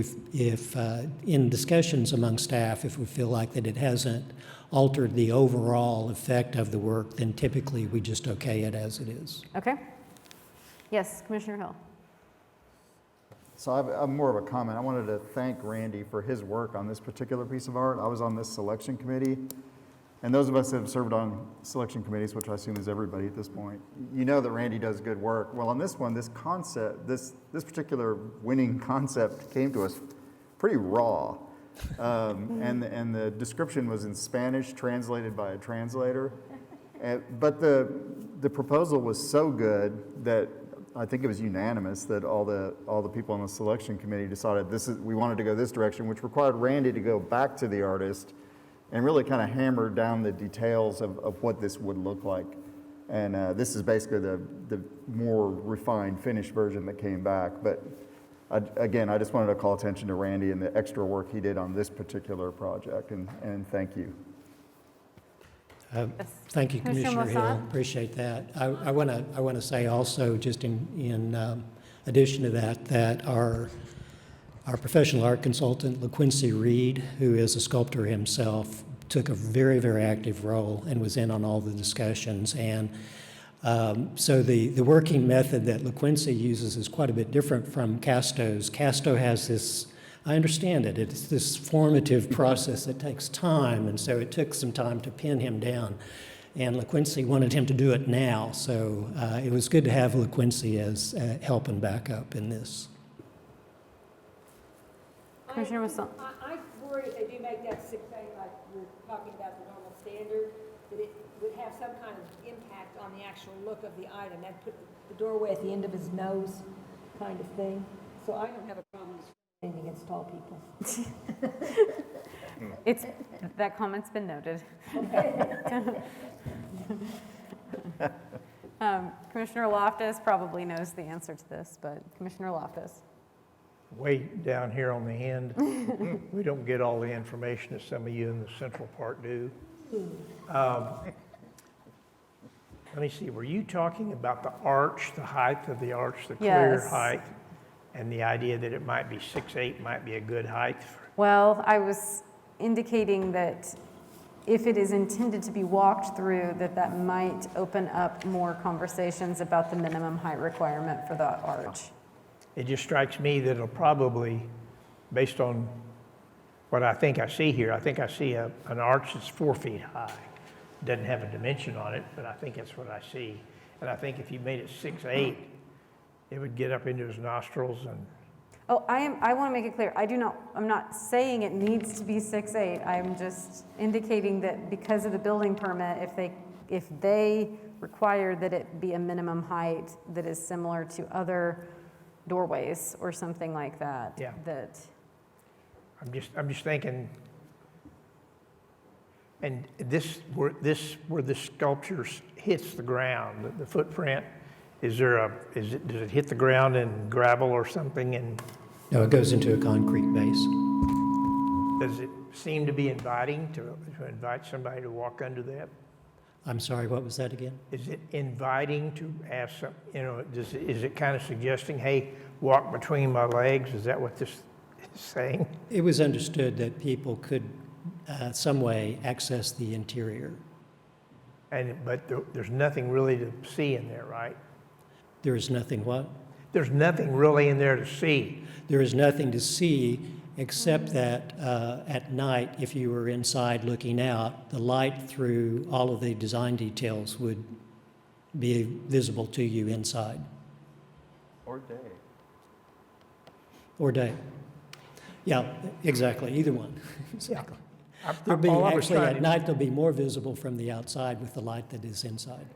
in discussions among staff, if we feel like that it hasn't altered the overall effect of the work, then typically we just okay it as it is. Okay. Yes, Commissioner Hill. So I'm more of a comment. I wanted to thank Randy for his work on this particular piece of art. I was on this selection committee, and those of us that have served on selection committees, which I assume is everybody at this point, you know that Randy does good work. Well, on this one, this concept, this particular winning concept came to us pretty raw. And the description was in Spanish, translated by a translator. But the proposal was so good that I think it was unanimous that all the people on the selection committee decided we wanted to go this direction, which required Randy to go back to the artist and really kind of hammer down the details of what this would look like. And this is basically the more refined, finished version that came back. But again, I just wanted to call attention to Randy and the extra work he did on this particular project, and thank you. Thank you, Commissioner Hill. Mossad? Appreciate that. I want to say also, just in addition to that our professional art consultant, LaQuincy Reed, who is a sculptor himself, took a very, very active role and was in on all the discussions. And so the working method that LaQuincy uses is quite a bit different from Casto's. Casto has this, I understand it, it's this formative process that takes time, and so it took some time to pin him down. And LaQuincy wanted him to do it now, so it was good to have LaQuincy as help and backup in this. Commissioner Mossad? I worry if they do make that 6'8", like we're talking about the normal standard, that it would have some kind of impact on the actual look of the item. That put the doorway at the end of his nose kind of thing. So I don't have a problem discriminating against tall people. That comment's been noted. Commissioner Loftus probably knows the answer to this, but Commissioner Loftus. Way down here on the end, we don't get all the information that some of you in the central part do. Let me see, were you talking about the arch, the height of the arch, the clear Yes. height, and the idea that it might be 6'8" might be a good height? Well, I was indicating that if it is intended to be walked through, that might open up more conversations about the minimum height requirement for the arch. It just strikes me that it'll probably, based on what I think I see here, I think I see an arch that's 4 feet high. Doesn't have a dimension on it, but I think that's what I see. And I think if you made it 6'8", it would get up into his nostrils and... Oh, I want to make it clear. I'm not saying it needs to be 6'8". I'm just indicating that because of the building permit, if they require that it be a minimum height that is similar to other doorways or something like that. Yeah. That I'm just thinking, and where the sculpture hits the ground, the footprint, does it hit the ground in gravel or something? And No, it goes into a concrete base. does it seem to be inviting to invite somebody to walk under that? I'm sorry, what was that again? Is it inviting to ask some, is it kind of suggesting, hey, walk between my legs? Is that what this is saying? It was understood that people could some way access the interior. But there's nothing really to see in there, right? There is nothing what? There's nothing really in there to see. There is nothing to see except that at night, if you were inside looking out, the light through all of the design details would be visible to you inside. Or day. Or day. Yeah, exactly, either one. Exactly. There'll be, All I was actually, trying at to- night, there'll be more visible from the outside with the light that is inside.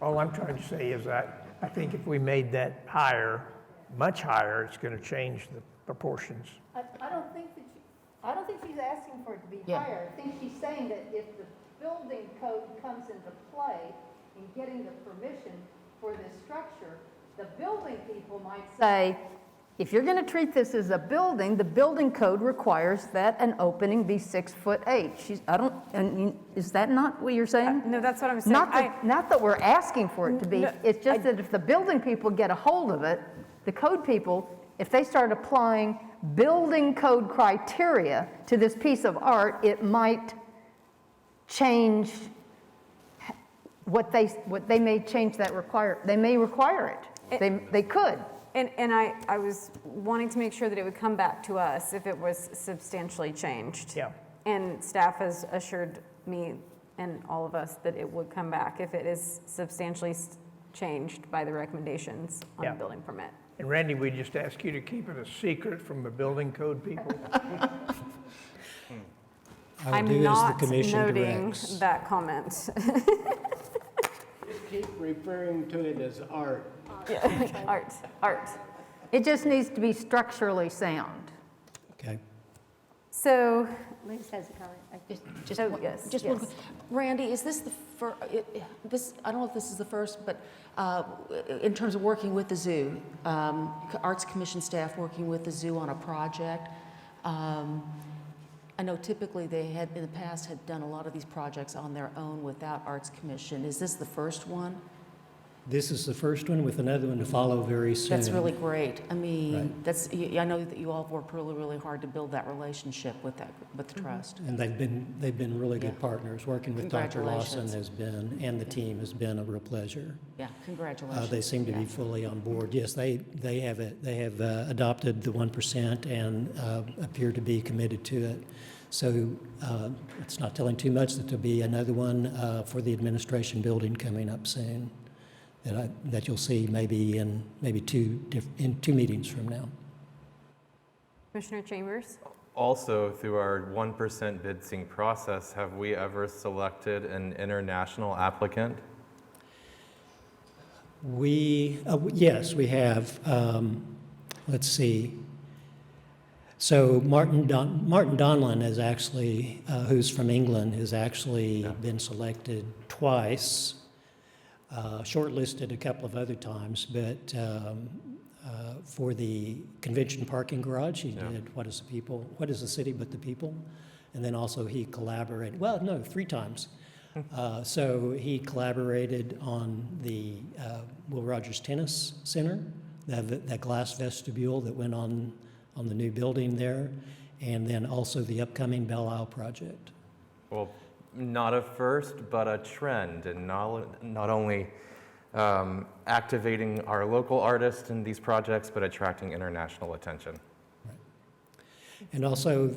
All I'm trying to say is that I think if we made that higher, much higher, it's going to change the proportions. I don't think that I don't think she's asking for it to be Yeah. higher. I think she's saying that if the building code comes into play in getting the permission for this structure, the building people might say, if you're going to treat this as a building, the building code requires that an opening be 6'8". Is that not what you're saying? No, that's what I'm saying. Not that we're asking for it to be, No, it's just that if the building people get a hold of it, the code people, if they start applying building code criteria to this piece of art, it might change what they may change that they may require it. They could. And I was wanting to make sure that it would come back to us if it was substantially changed. Yeah. And staff has assured me and all of us that it would come back if it is substantially changed by the recommendations on Yeah. the building permit. And Randy, we just ask you to keep it a secret from the building code people. I will I'm do as the not commission noting directs. that comment. Just keep referring to it as art. Art. It just needs to be structurally sound. Okay. So, Liz has a comment. Just Oh, one- yes, just yes. one quick- Randy, is this the first, I don't know if this is the first, but in terms of working with the zoo, Arts Commission staff working with the zoo on a project, I know typically they had, in the past, had done a lot of these projects on their own without Arts Commission. Is this the first one? This is the first one with another one to follow very soon. That's really great. I mean, Right. I know that you all have worked really, really hard to build that relationship with the trust. And they've been really good Yeah. partners. Working with Dr. Lawson Congratulations. has been, and the team has been a real pleasure. Yeah, congratulations. They seem to be Yeah. fully on board. Yes, they have adopted the 1% and appear to be committed to it. So it's not telling too much that there'll be another one for the administration building coming up soon that you'll see maybe in two meetings from now. Commissioner Chambers? Also, through our 1% bid sync process, have we ever selected an international applicant? Yes, we have. Let's see. So Martin Donlan is actually, who's from England, has actually been selected twice, shortlisted a couple of other times, but for the convention parking garage, he did What is the City But the People? And then also he collaborated, 3 times. So he collaborated on the Will Rogers Tennis Center, that glass vestibule that went on the new building there, and then also the upcoming Belle Isle project. Well, not a first, but a trend, and not only activating our local artists in these projects, but attracting international attention. And also,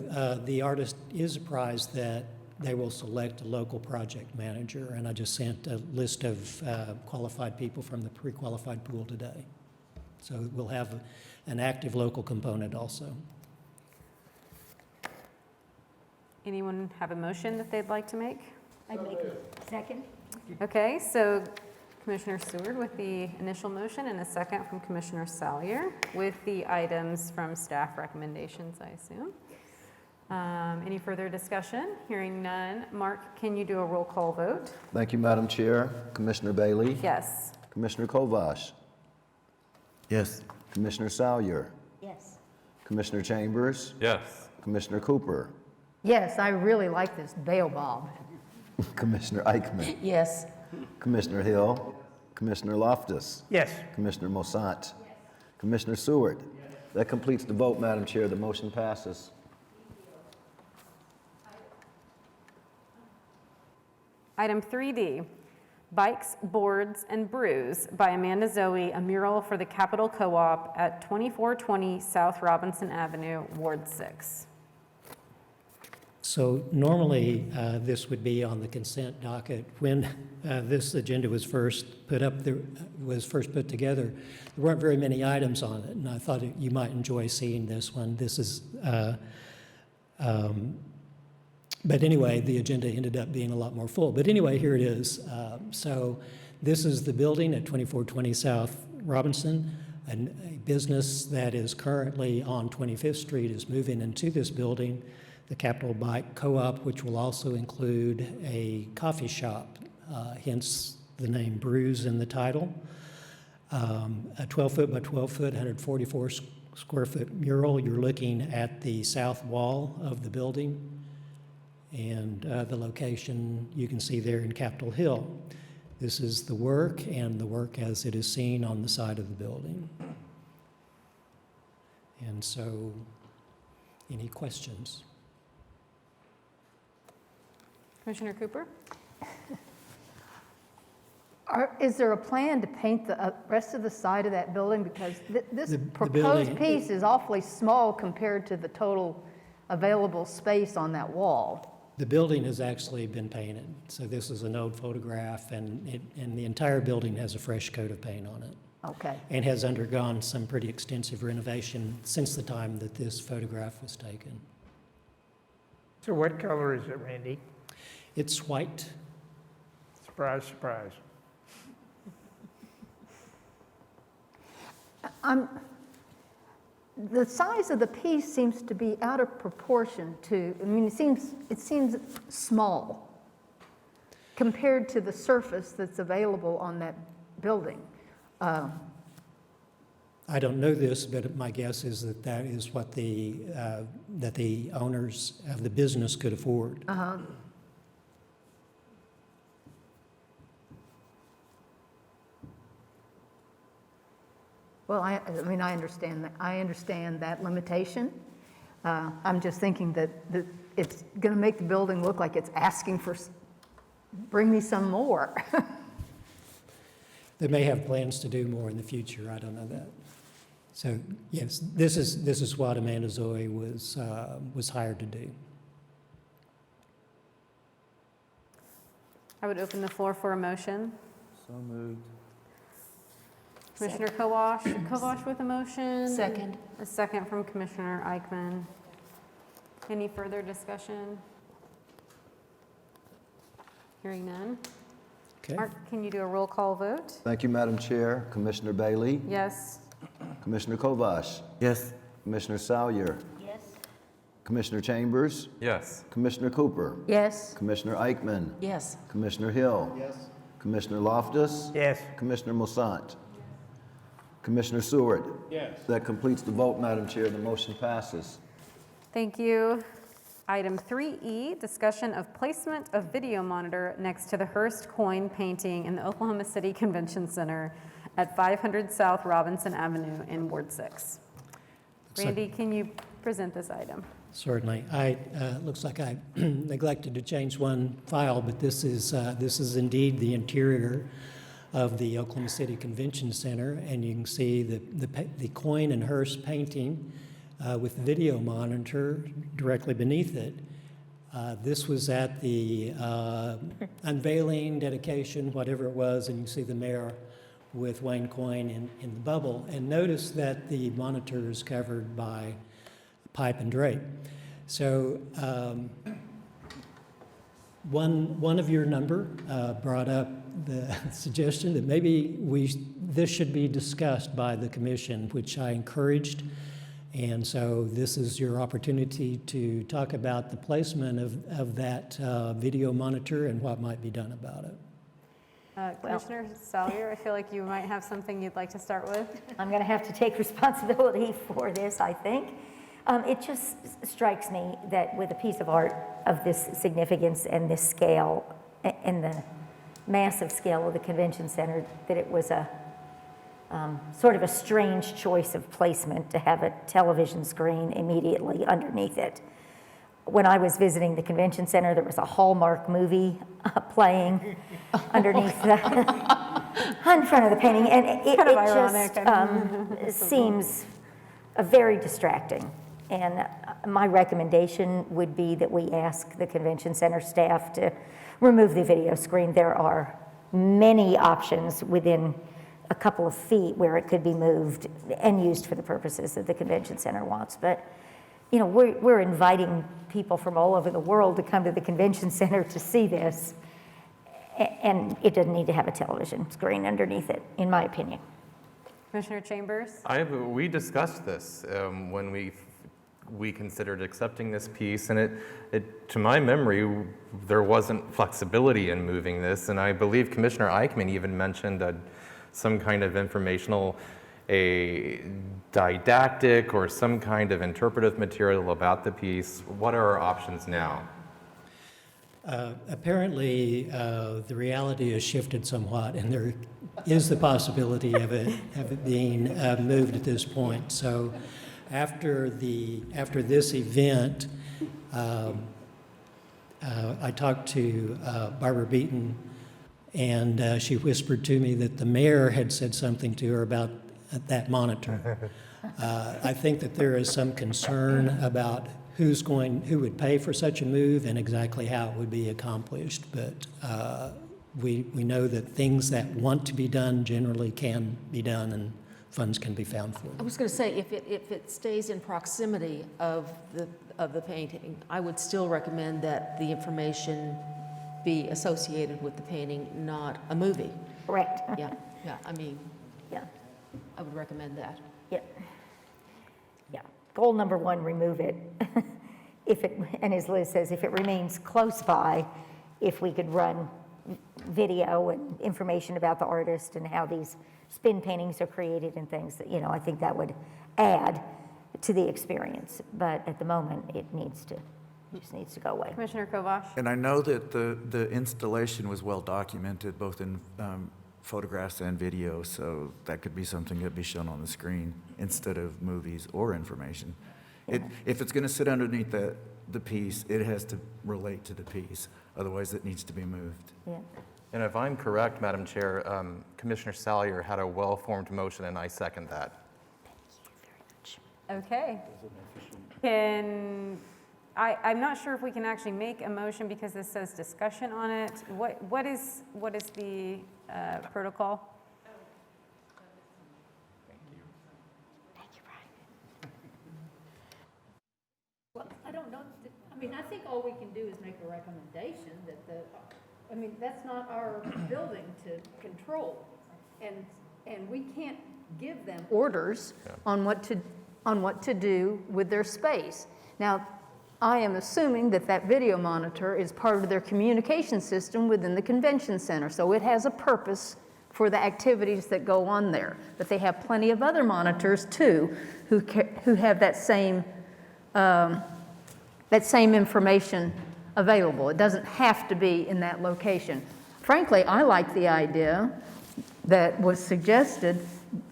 the artist is surprised that they will select a local project manager, and I just sent a list of qualified people from the pre-qualified pool today. So we'll have an active local component also. Anyone have a motion that they'd like to make? I'd make a second. Okay, so Commissioner Seward with the initial motion and a second from Commissioner Salyer with the items from staff recommendations, I assume. Any further discussion? Hearing none. Mark, can you do a roll call vote? Thank you, Madam Chair. Commissioner Bailey? Yes. Commissioner Kovash? Yes. Commissioner Salyer, Yes. Commissioner Chambers, Yes. Commissioner Cooper, Yes, I really like this bail bob. Commissioner Eichmann, Yes. Commissioner Hill, Commissioner Loftus, Yes. Commissioner Mosant, Commissioner Seward. That completes the vote, Madam Chair. The motion passes. Item 3D, Bikes, Boards, and Brews by Amanda Zoe, a mural for the Capitol Co-op at 2420 South Robinson Avenue, Ward 6. So normally, this would be on the consent docket. When this agenda was first put together, there weren't very many items on it, and I thought you might enjoy seeing this one. This is, but anyway, the agenda ended up being a lot more full. But anyway, here it is. So this is the building at 2420 South Robinson. A business that is currently on 25th Street is moving into this building, the Capitol Bike Co-op, which will also include a coffee shop, hence the name Brews in the title. A 12-foot by 12-foot, 144 square foot mural. You're looking at the south wall of the building, and the location you can see there in Capitol Hill. This is the work, and the work as it is seen on the side of the building. And so, any questions? Commissioner Cooper? Is there a plan to paint the rest of the side of that building? Because this The proposed building- piece is awfully small compared to the total available space on that wall. The building has actually been painted, so this is an old photograph, and the entire building has a fresh coat of paint on it, Okay. and has undergone some pretty extensive renovation since the time that this photograph was taken. So what color is it, Randy? It's white. Surprise, surprise. The size of the piece seems to be out of proportion to, I mean, it seems small compared to the surface that's available on that building. I don't know this, but my guess is that that is what that the owners of the business could afford. Well, I mean, I understand that limitation. I'm just thinking that it's going to make the building look like it's asking for, bring me some more. They may have plans to do more in the future. I don't know that. So yes, this is what Amanda Zoe was hired to do. I would open the floor for a motion. So moved. Commissioner Kovash with a motion. Second. A second from Commissioner Eichmann. Any further discussion? Hearing none. Okay. Mark, can you do a roll call vote? Thank you, Madam Chair. Commissioner Bailey, Yes. Commissioner Kovash, Yes. Commissioner Salyer, Yes. Commissioner Chambers, Yes. Commissioner Cooper, Yes. Commissioner Eichmann, Yes. Commissioner Hill, Commissioner Loftus, Yes. Commissioner Mosant, Commissioner Seward. Yes. That completes the vote, Madam Chair. The motion passes. Thank you. Item 3E, discussion of placement of video monitor next to the Hearst coin painting in the Oklahoma City Convention Center at 500 South Robinson Avenue in Ward 6. Randy, can you present this item? Certainly. Looks like I neglected to change one file, but this is indeed the interior of the Oklahoma City Convention Center, and you can see the coin and Hearst painting with the video monitor directly beneath it. This was at the unveiling, dedication, whatever it was, and you see the mayor with Wayne Coyne in the bubble. And notice that the monitor is covered by pipe and drape. So one of your number brought up the suggestion that maybe this should be discussed by the commission, which I encouraged. And so this is your opportunity to talk about the placement of that video monitor and what might be done about it. Commissioner Salyer, I feel like you might have something you'd like to start with. I'm going to have to take responsibility for this, I think. It just strikes me that with a piece of art of this significance and this scale and the massive scale of the convention center, that it was a sort of a strange choice of placement to have a television screen immediately underneath it. When I was visiting the convention center, there was a Hallmark movie playing underneath in front of the painting, and it just seems very distracting. And my recommendation would be that we ask the convention center staff to remove the video screen. There are many options within a couple of feet where it could be moved and used for the purposes that the convention center wants. But you know, we're inviting people from all over the world to come to the convention center to see this, and it doesn't need to have a television screen underneath it, in my opinion. Commissioner Chambers? We discussed this when we considered accepting this piece, and it, to my memory, there wasn't flexibility in moving this, and I believe Commissioner Eichmann even mentioned some kind of informational, a didactic or some kind of interpretive material about the piece. What are our options now? Apparently, the reality has shifted somewhat, and there is the possibility of it being moved at this point. So, after this event, I talked to Barbara Beaton, and she whispered to me that the mayor had said something to her about that monitor. I think that there is some concern about who would pay for such a move and exactly how it would be accomplished. But we know that things that want to be done generally can be done, and funds can be found for I them. was going to say, if it stays in proximity of the painting, I would still recommend that the information be associated with the painting, not a movie. Correct. Yeah, I mean, Yeah. I would recommend that. Yeah. Goal number one, remove it. And as Liz says, if it remains close by, if we could run video and information about the artist and how these spin paintings are created and things, that, I think that would add to the experience. But at the moment, it just needs to go away. Commissioner Kovash? And I know that the installation was well documented, both in photographs and video, so that could be something that be shown on the screen instead of movies or information. If it's going to sit underneath the piece, it has to relate to the piece. Otherwise, it needs to be moved. Yeah. And if I'm correct, Madam Chair, Commissioner Salyer had a well-formed motion, and I second that. Okay. I'm not sure if we can actually make a motion because this says discussion on it. What is the protocol? Thank you, Brian. Well, I don't know, I think all we can do is make a recommendation that that's not our building to control. And we can't give them orders on what to do with their space. Now, I am assuming that video monitor is part of their communication system within the convention center, so it has a purpose for the activities that go on there. But they have plenty of other monitors too, who have that same information available. It doesn't have to be in that location. Frankly, I like the idea that was suggested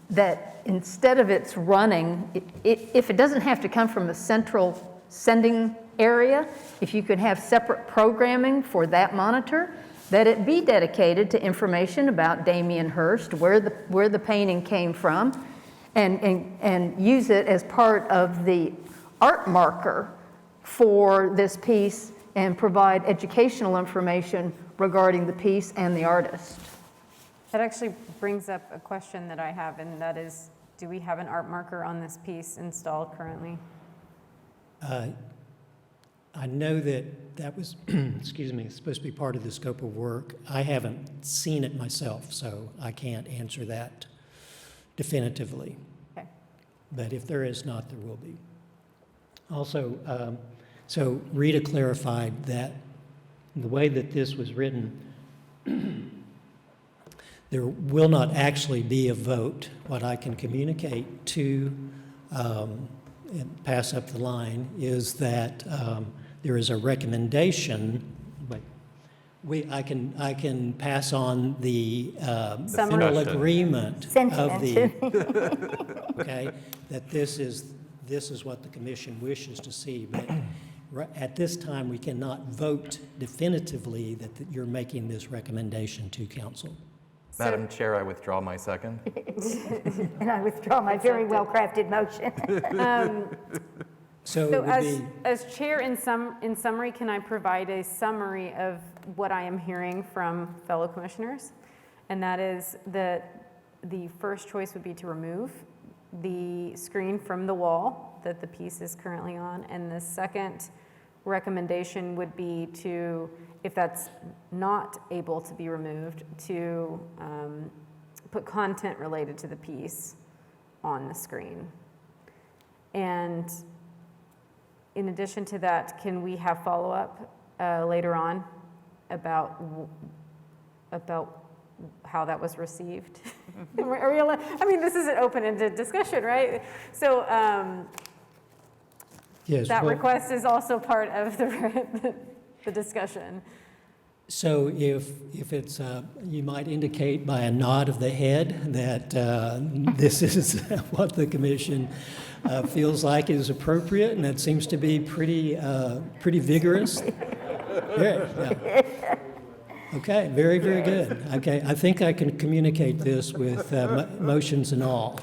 that instead of its running, if it doesn't have to come from a central sending area, if you could have separate programming for that monitor, that it be dedicated to information about Damien Hirst, where the painting came from, and use it as part of the art marker for this piece and provide educational information regarding the piece and the artist. That actually brings up a question that I have, and that is, do we have an art marker on this piece installed currently? I know that was, excuse me, supposed to be part of the scope of work. I haven't seen it myself, so I can't answer that definitively. Okay. But if there is not, there will be. Also, so Rita clarified that the way that this was written, There will not actually be a vote. What I can communicate to and pass up the line is that there is a recommendation. I can pass on the final agreement of the okay, that this is what the commission wishes to see, but at this time we cannot vote definitively that you're making this recommendation to council. Madam Chair, I withdraw my second. And I withdraw my very well-crafted motion. So So it would be, as chair, in summary, can I provide a summary of what I am hearing from fellow commissioners? And that is that the first choice would be to remove the screen from the wall that the piece is currently on. And the second recommendation would be to, if that's not able to be removed, to put content related to the piece on the screen. And in addition to that, can we have follow-up later on about how that was received? I mean, this is an open-ended discussion, right? So yes, that well, request is also part of the discussion. so if it's, you might indicate by a nod of the head that this is what the commission feels like is appropriate, and that seems to be pretty vigorous. Yeah. Okay, very, very good. Okay, I think I can communicate this with motions and all.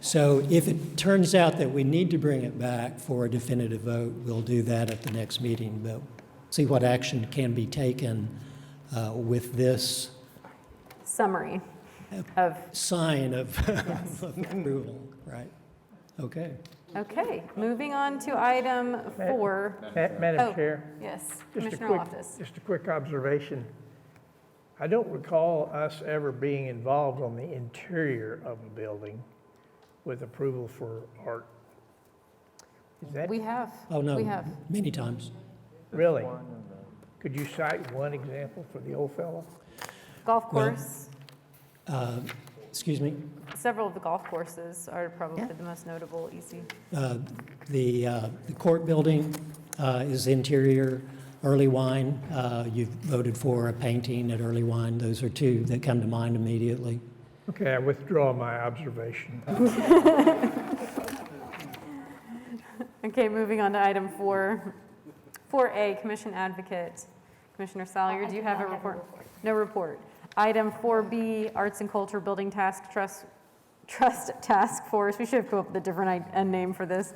So if it turns out that we need to bring it back for a definitive vote, we'll do that at the next meeting, but see what action can be taken with this Summary of, sign of of approval, right? Okay. okay, moving on to item 4. Madam Chair, Yes, just a Commissioner quick, Loftus. just a quick observation. I don't recall us ever being involved on the interior of a building with approval for art. Is that We have. Oh, no, We have. many times. really? Could you cite one example for the old fellow? Golf Well- course. Excuse me? Several of the golf courses are probably the most notable EC. The court building is interior. Early Wine, you've voted for a painting at Early Wine. Those are two that come to mind immediately. Okay, I withdraw my observation. Okay, moving on to item 4. 4A, Commission Advocate. Commissioner Salyer, do you have a report? No report. Item 4B, Arts and Culture Building Trust Task Force. We should have come up with a different name for this.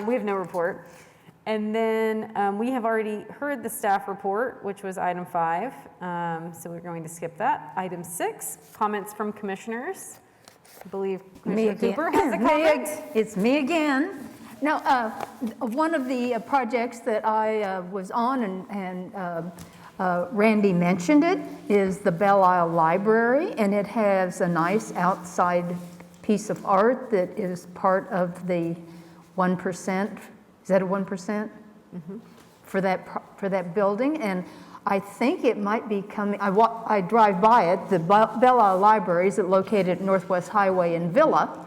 We have no report. And then we have already heard the staff report, which was item 5. So we're going to skip that. Item 6, comments from commissioners. I believe Commissioner Cooper has a comment. It's me again. Now, one of the projects that I was on and Randy mentioned it is the Belle Isle Library, and it has a nice outside piece of art that is part of the 1%. Is that a 1%? Mm-hmm. For that building? And I think it might be coming, I drive by it, the Belle Isle Library is located at Northwest Highway in Villa,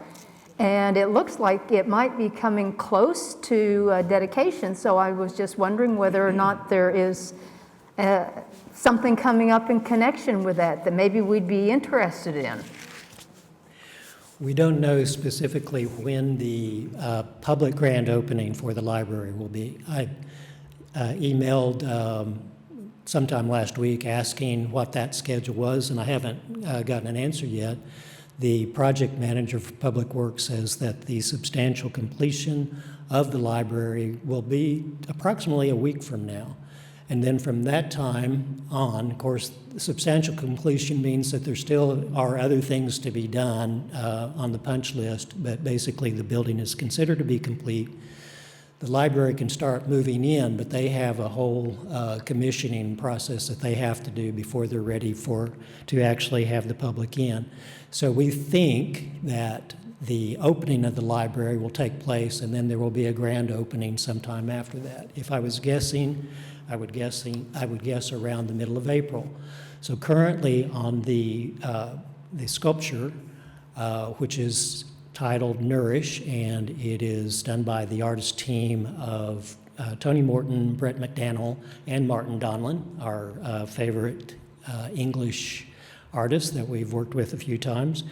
and it looks like it might be coming close to dedication, so I was just wondering whether or not there is something coming up in connection with that maybe we'd be interested in. We don't know specifically when the public grand opening for the library will be. I emailed sometime last week asking what that schedule was, and I haven't gotten an answer yet. The project manager for Public Works says that the substantial completion of the library will be approximately a week from now. And then from that time on, of course, substantial completion means that there still are other things to be done on the punch list, but basically the building is considered to be complete. The library can start moving in, but they have a whole commissioning process that they have to do before they're ready to actually have the public in. So we think that the opening of the library will take place, and then there will be a grand opening sometime after that. If I was guessing, I would guess around the middle of April. So currently on the the sculpture, which is titled Nourish, and it is done by the artist team of Tony Morton, Brett McDaniel, and Martin Donlin, our favorite English artist that we've worked with a few times.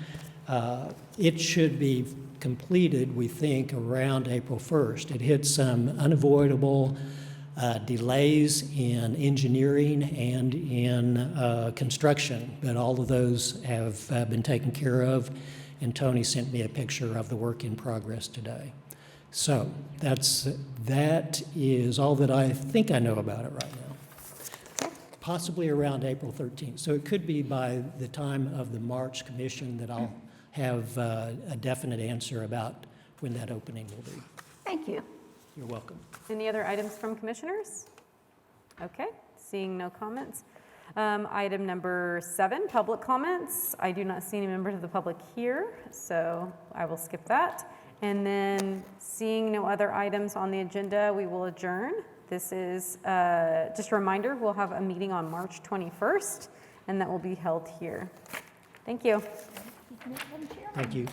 It should be completed, we think, around April 1st. It hit some unavoidable delays in engineering and in construction, but all of those have been taken care of, and Tony sent me a picture of the work in progress today. So that is all that I think I know about it right now. Possibly around April 13th. So it could be by the time of the March commission that I'll have a definite answer about when that opening will be. Thank you. You're welcome. Any other items from commissioners? Okay, seeing no comments. Item number 7, public comments. I do not see any members of the public here, so I will skip that. And then seeing no other items on the agenda, we will adjourn. This is just a reminder, we'll have a meeting on March 21st, and that will be held here. Thank you. Thank you.